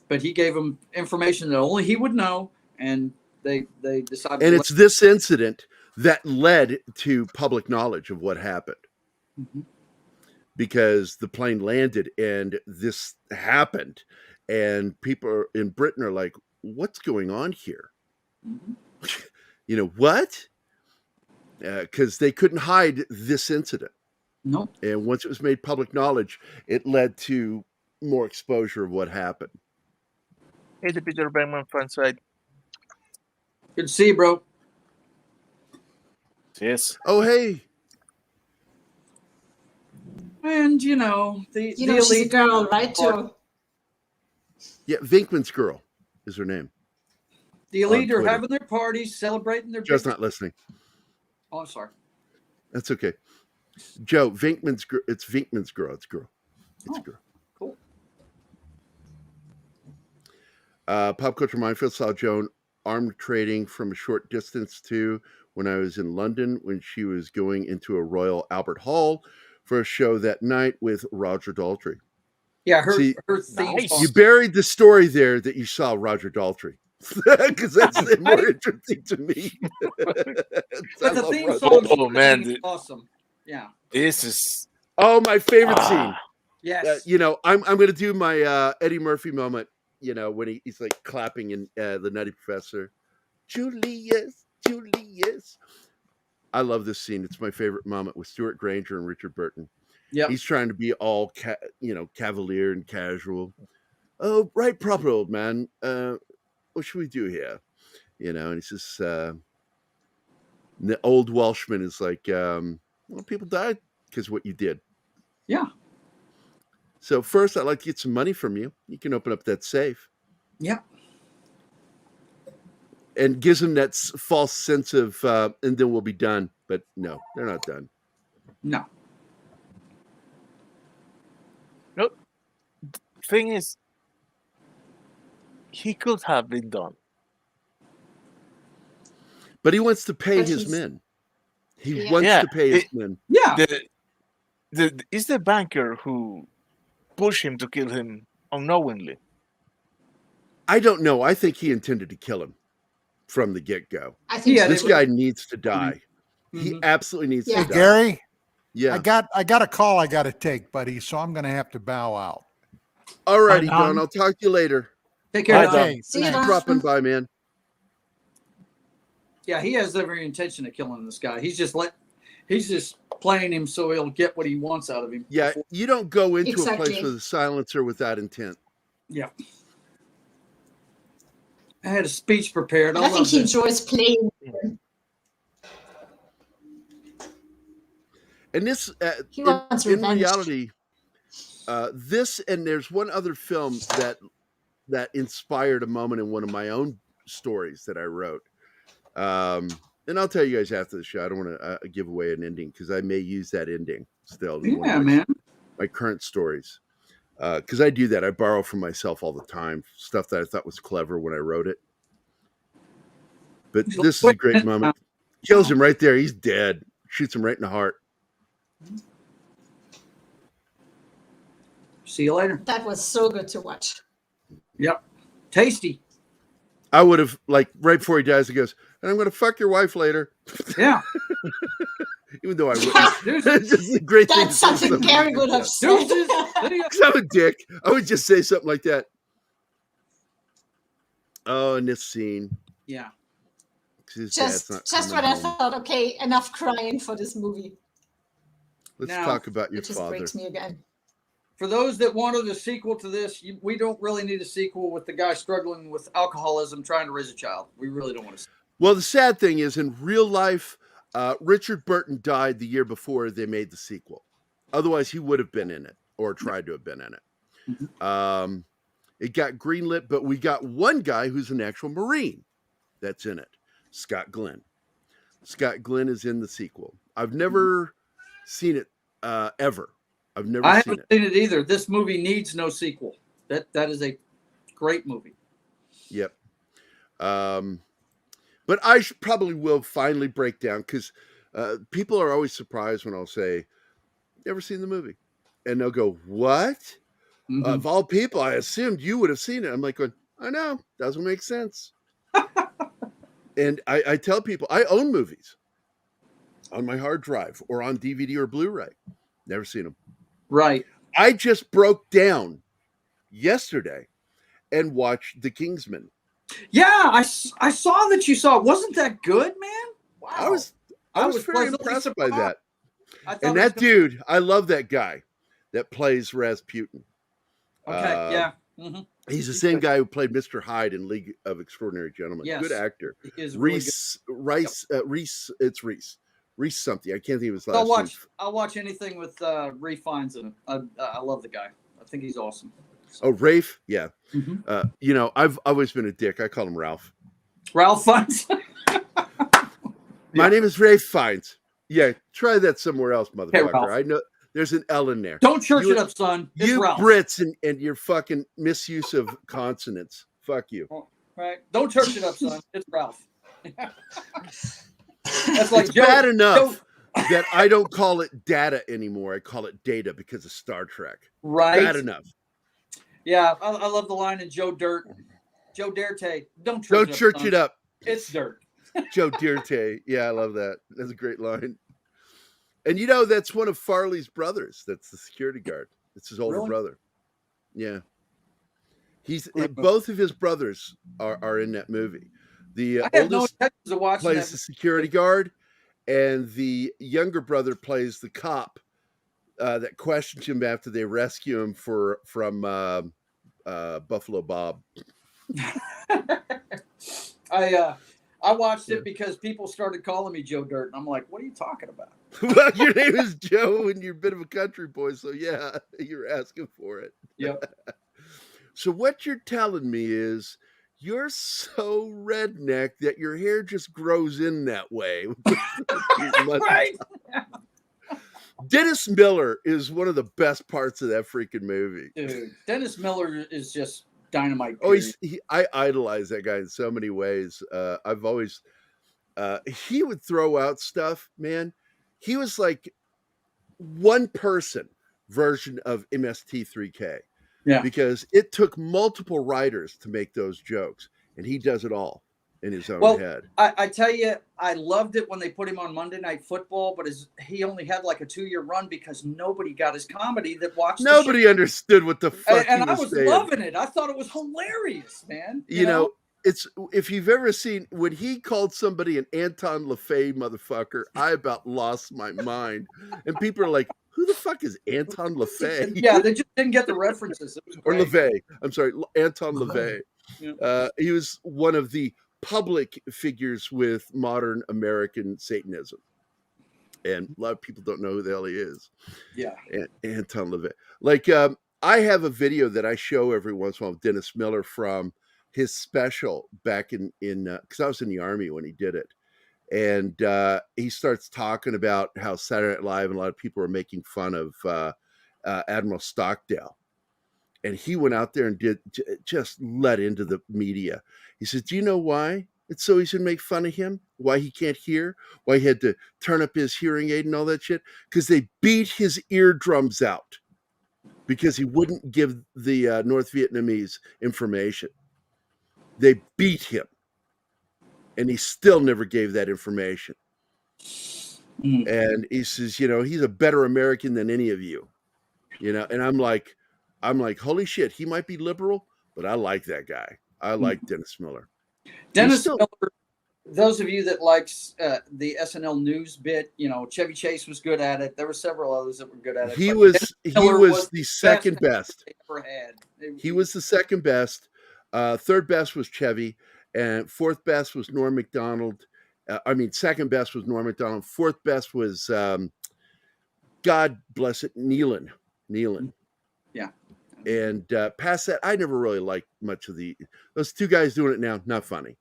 But he gave them information that only he would know, and they decided. And it's this incident that led to public knowledge of what happened. Because the plane landed and this happened, and people in Britain are like, what's going on here? You know, what? Because they couldn't hide this incident. No. And once it was made public knowledge, it led to more exposure of what happened. Hey, the Peter Bergman fan side. Good to see you, bro. Yes. Oh, hey. And you know the she's a girl, right? Joe? Yeah, Vinkman's girl is her name. The elite are having their parties, celebrating their. Joe's not listening. Oh, I'm sorry. That's okay. Joe, Vinkman's girl. It's Vinkman's girl. It's girl. It's girl. Cool. Pop Culture Minefield saw Joan arm trading from a short distance too when I was in London when she was going into a Royal Albert Hall for a show that night with Roger Daltrey. Yeah, her theme song. You buried the story there that you saw Roger Daltrey. Because that's more interesting to me. But the theme song, oh man, is awesome. Yeah. This is my favorite scene. Yes. You know, I'm going to do my Eddie Murphy moment. You know, when he's like clapping in The Nutty Professor. Julius. I love this scene. It's my favorite moment with Stuart Granger and Richard Burton. Yep. He's trying to be all cavalier and casual. Oh, right, proper old man. What should we do here? And he says, the old Welshman is like, well, people died because of what you did. Yeah. So first, I'd like to get some money from you. You can open up that safe. Yeah. And gives him that false sense of, and then we'll be done. But no, they're not done. No. Nope. Thing is, he could have been done. But he wants to pay But his he's- men. He Yeah. wants Yeah, to pay his men. Yeah. It's the banker who pushed him to kill him unknowingly. I don't know. I think he intended to kill him from the get-go. I think Yeah, so This too. guy needs to die. He Mhm. absolutely needs Yeah. to die. Gary, Yeah. I got a call I got to take, buddy. So I'm going to have to bow out. All righty, Bye, Don. Don. I'll talk to you later. Take care. Bye, Don. Okay, See you, Thanks Don. for dropping by, man. Yeah, he has every intention of killing this guy. He's just playing him so he'll get what he wants out of him. Yeah, you don't go into a Exactly. place with a silencer with that intent. Yeah. I had a speech prepared. And I think he this. enjoys playing. And this, He wants in revenge. reality, this and there's one other film that inspired a moment in one of my own stories that I wrote. And I'll tell you guys after the show. I don't want to give away an ending because I may use that ending still. In one Yeah, of man. my current stories. Because I do that. I borrow from myself all the time. Stuff that I thought was clever when I wrote it. But this is a great moment. Kills him right there. He's dead. Shoots him right in the heart. See you later. That was so good to watch. Yep. Tasty. I would have, like, right before he dies, he goes, and I'm going to fuck your wife later. Yeah. Even though I wouldn't. Deuces. This is a great thing That's to say something Gary would have said. Deuces. Because I'm a dick. I would just say something like that. Oh, in this scene. Yeah. 'Cause his dad's Just not when coming I home. thought, okay, enough crying for this movie. Let's Now, talk about your It just father. breaks me again. For those that wanted a sequel to this, we don't really need a sequel with the guy struggling with alcoholism trying to raise a child. We really don't want to. Well, the sad thing is, in real life, Richard Burton died the year before they made the sequel. Otherwise, he would have been in it or tried to have been in it. It got greenlit, but we got one guy who's an actual Marine that's in it, Scott Glenn. Scott Glenn is in the sequel. I've never seen it ever. I've never I seen haven't it. seen it either. This movie needs no sequel. That is a great movie. Yep. But I probably will finally break down because people are always surprised when I'll say, "Never seen the movie," and they'll go, "What?" Mhm. Of all people, I assumed you would have seen it. I'm like, going, I know, doesn't make sense. And I tell people I own movies on my hard drive or on DVD or Blu-ray. Never seen them. Right. I just broke down yesterday and watched The Kingsman. Yeah, I saw that you saw it. Wasn't that good, man? Wow. I was very pleasantly impressed by that. I thought And it was that dude, I love that guy that plays Rasputin. Okay, yeah. Mhm. He's the same guy who played Mr. Hyde in League of Extraordinary Gentlemen. Yes. Good actor. He is really Reese, it's Reese. Reese something. I can't think of his last name. I'll watch anything with Reef Fiennes in it. I love the guy. I think he's awesome. Oh, Rafe? Yeah. Mhm. I've always been a dick. I call him Ralph. Ralph Fiennes. My name is Rafe Fiennes. Yeah, try that somewhere else, motherfucker. Ralph. I know there's an L in there. Don't church it up, son. It's You Ralph. Brits and your fucking misuse of consonants. Fuck you. Right? Don't church it up, son. It's Ralph. That's like It's Joe, bad enough Joe- that I don't call it data anymore. I call it data because of Star Trek. Right. Bad enough. Yeah, I love the line in Joe Dirt. Joe Dirte. Don't Don't church son. it up. It's dirt. Joe Dirte. Yeah, I love that. That's a great line. And that's one of Farley's brothers. That's the security guard. It's his older Really? brother. Yeah. Both of his brothers are in that movie. The I have no oldest intentions of watching plays that. the security guard, and the younger brother plays the cop that questions him after they rescue him from Buffalo Bob. I watched it because people started calling me Joe Dirt, and I'm like, what are you talking about? Well, your name is Joe, and you're a bit of a country boy, so yeah, you're asking for it. Yep. So what you're telling me is you're so redneck that your hair just grows in that way. Right. Dennis Miller is one of the best parts of that freaking movie. Dude, Dennis Miller is just dynamite. Oh, I idolize that guy in so many ways. I've always, he would throw out stuff, man. He was like one person version of MST3K. Yeah. Because it took multiple writers to make those jokes, and he does it all in his own head. I tell you, I loved it when they put him on Monday Night Football, but he only had like a 2-year run because nobody got his comedy that watched. Nobody understood what the fuck and he was I was saying. loving it. I thought it was hilarious, man. You know, it's if you've ever seen when he called somebody an Anton LaFay motherfucker, I about lost my mind, and people are like, who the fuck is Anton LaFay? Yeah, they just didn't get the references. Or LaVey. I'm sorry, Anton LaVey. Yeah. He was one of the public figures with modern American Satanism. And a lot of people don't know who the hell he is. Yeah. Anton LaVey. Like, I have a video that I show every once in a while with Dennis Miller from his special back in because I was in the Army when he did it. And he starts talking about how Saturday Night Live and a lot of people are making fun of Admiral Stockdale. And he went out there and just let into the media. He says, do you know why it's so easy to make fun of him? Why he can't hear? Why he had to turn up his hearing aid and all that shit? Because they beat his eardrums out because he wouldn't give the North Vietnamese information. They beat him. And he still never gave that information. And he says, you know, he's a better American than any of you. You know, and I'm like, holy shit, he might be liberal, but I like that guy. I like Dennis Miller. Dennis Miller, those of you that likes the SNL news bit, you know, Chevy Chase was good at it. There were several others that were good at it. He was the second best. Ever had. He was the second best. Third best was Chevy. And fourth best was Norm Macdonald. Second best was Norm Macdonald. Fourth best was, God bless it, Nealon. Yeah. And past that, I never really liked much of those two guys doing it now. Not funny.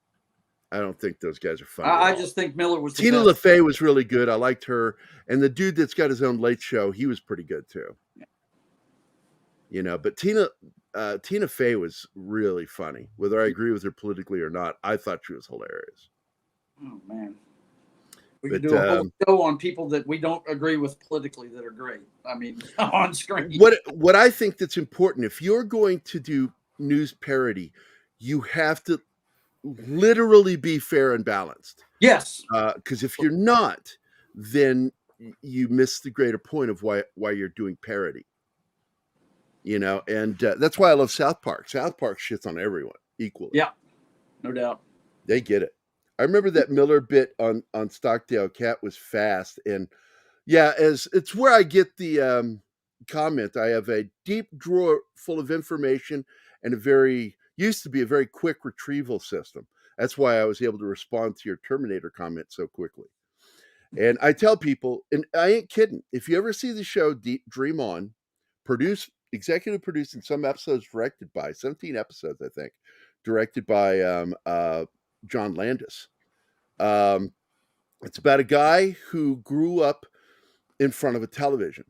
I don't think those guys are funny. I just think Miller was the Tina best. LaFay was really good. I liked her. And the dude that's got his own late show, he was pretty good too. Yeah. You know, but Tina Fey was really funny. Whether I agree with her politically or not, I thought she was hilarious. Oh man, we could do a whole show on people that we don't agree with politically that are great. I mean, on screen. What I think that's important, if you're going to do news parody, you have to literally be fair and balanced. Yes, because if you're not, then you miss the greater point of why you're doing parody. You know, and that's why I love South Park. South Park shits on everyone equally. Yeah, no doubt. They get it. I remember that Miller bit on Stockdale Cat was fast. And yeah, as it's where I get the comment. I have a deep drawer full of information and used to be a very quick retrieval system. That's why I was able to respond to your Terminator comment so quickly. And I tell people, and I ain't kidding, if you ever see the show Dream On, executive produced in some episodes, directed by 17 episodes, I think, directed by John Landis. It's about a guy who grew up in front of a television.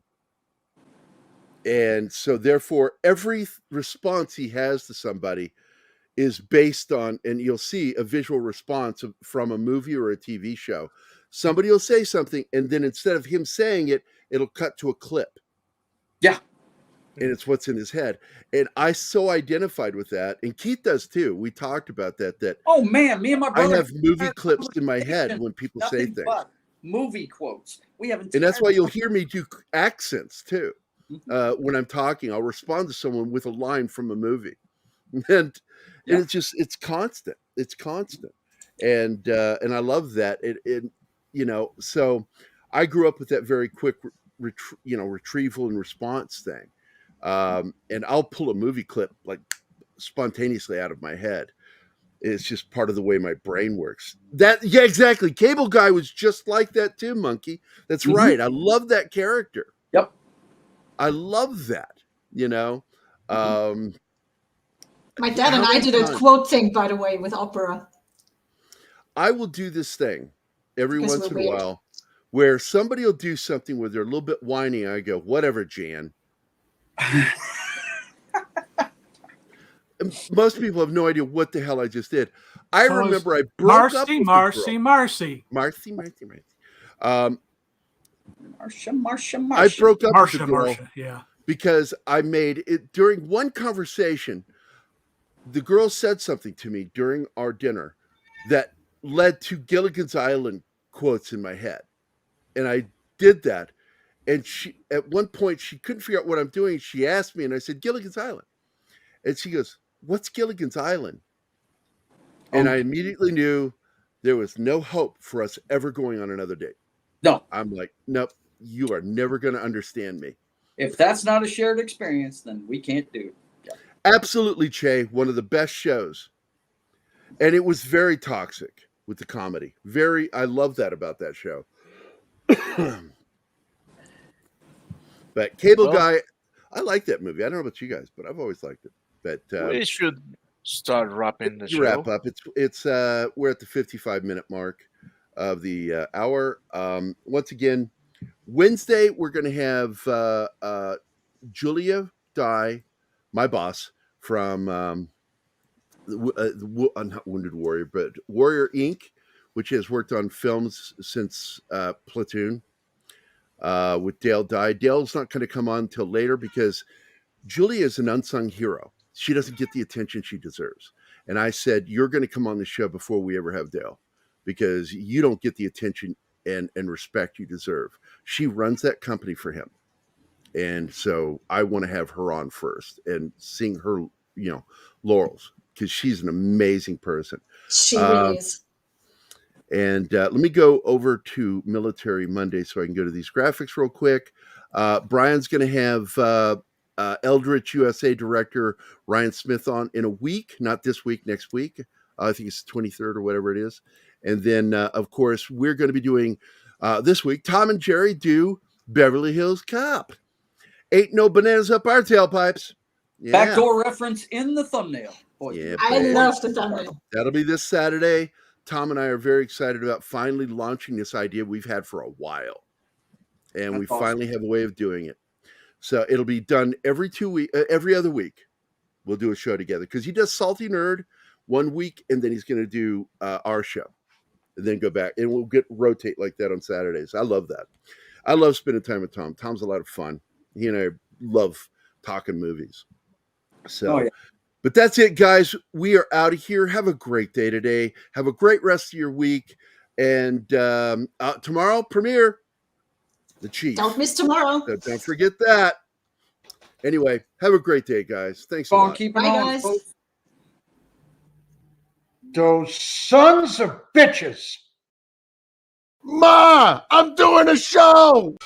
And so therefore, every response he has to somebody is based on, and you'll see a visual response from a movie or a TV show. Somebody will say something, and then instead of him saying it, it'll cut to a clip. Yeah. And it's what's in his head. And I so identified with that. And Keith does too. We talked about that. Oh man, me and my brother. I have movie clips in my head when people say things. But movie quotes. And that's why you'll hear me do accents too. When I'm talking, I'll respond to someone with a line from a movie. And it's constant. It's constant. And I love that. So I grew up with that very quick retrieval and response thing. And I'll pull a movie clip like spontaneously out of my head. It's just part of the way my brain works. Yeah, exactly. Cable Guy was just like that too, Monkey. That's right. I love that character. Yep. I love that, My dad and I did a quote thing, by the way, with opera. I will do this thing every Because once in we're a weird. while where somebody will do something where they're a little bit whiny. I go, whatever, Jan. Most people have no idea what the hell I just did. I remember I broke up with Marcy. Marcy. Marsha. I broke up with the girl Marsha, yeah. because I made it during one conversation. The girl said something to me during our dinner that led to Gilligan's Island quotes in my head. And I did that. And she, at one point, she couldn't figure out what I'm doing. She asked me, and I said, Gilligan's Island. And she goes, what's Gilligan's Island? And I immediately knew there was no hope for us ever going on another date. No. I'm like, nope, you are never going to understand me. If that's not a shared experience, then we can't do it. Yeah. Absolutely, Che, one of the best shows. And it was very toxic with the comedy. I love that about that show. But Cable Guy, I like that movie. I don't know about you guys, but I've always liked it. But we should start wrapping the show. Wrap up. It's we're at the 55-minute mark of the hour. Once again, Wednesday we're going to have Julia Dye, my boss from not Wounded Warrior, but Warrior Inc., which has worked on films since Platoon. With Dale Dye. Dale's not going to come on until later because Julia is an unsung hero. She doesn't get the attention she deserves. And I said, you're going to come on the show before we ever have Dale because you don't get the attention and respect you deserve. She runs that company for him. And so I want to have her on first and sing her, laurels because she's an amazing person. She really is. And let me go over to Military Monday so I can go to these graphics real quick. Brian's going to have Eldritch USA director Ryan Smith on in a week, not this week, next week. I think it's the 23rd or whatever it is. And then, of course, we're going to be doing this week. Tom and Gerry do Beverly Hills Cop. Ain't no bananas up our tailpipes. Yeah. Backdoor reference in the thumbnail. Boy, yeah, I love the thumbnail. That'll be this Saturday. Tom and I are very excited about finally launching this idea we've had for a while. And we finally have a way of doing it. So it'll be done every other week. We'll do a show together because he does Salty Nerd one week and then he's going to do our show and then go back and we'll rotate like that on Saturdays. I love that. I love spending time with Tom. Tom's a lot of fun. He and I love talking movies. So, But that's it, guys. We are out of here. Have a great day today. Have a great rest of your week. And tomorrow, premiere, The Chief. Don't miss tomorrow. Don't forget that. Anyway, have a great day, guys. Thanks a lot. Keep Bye, guys. Those sons of bitches. Ma, I'm doing a show.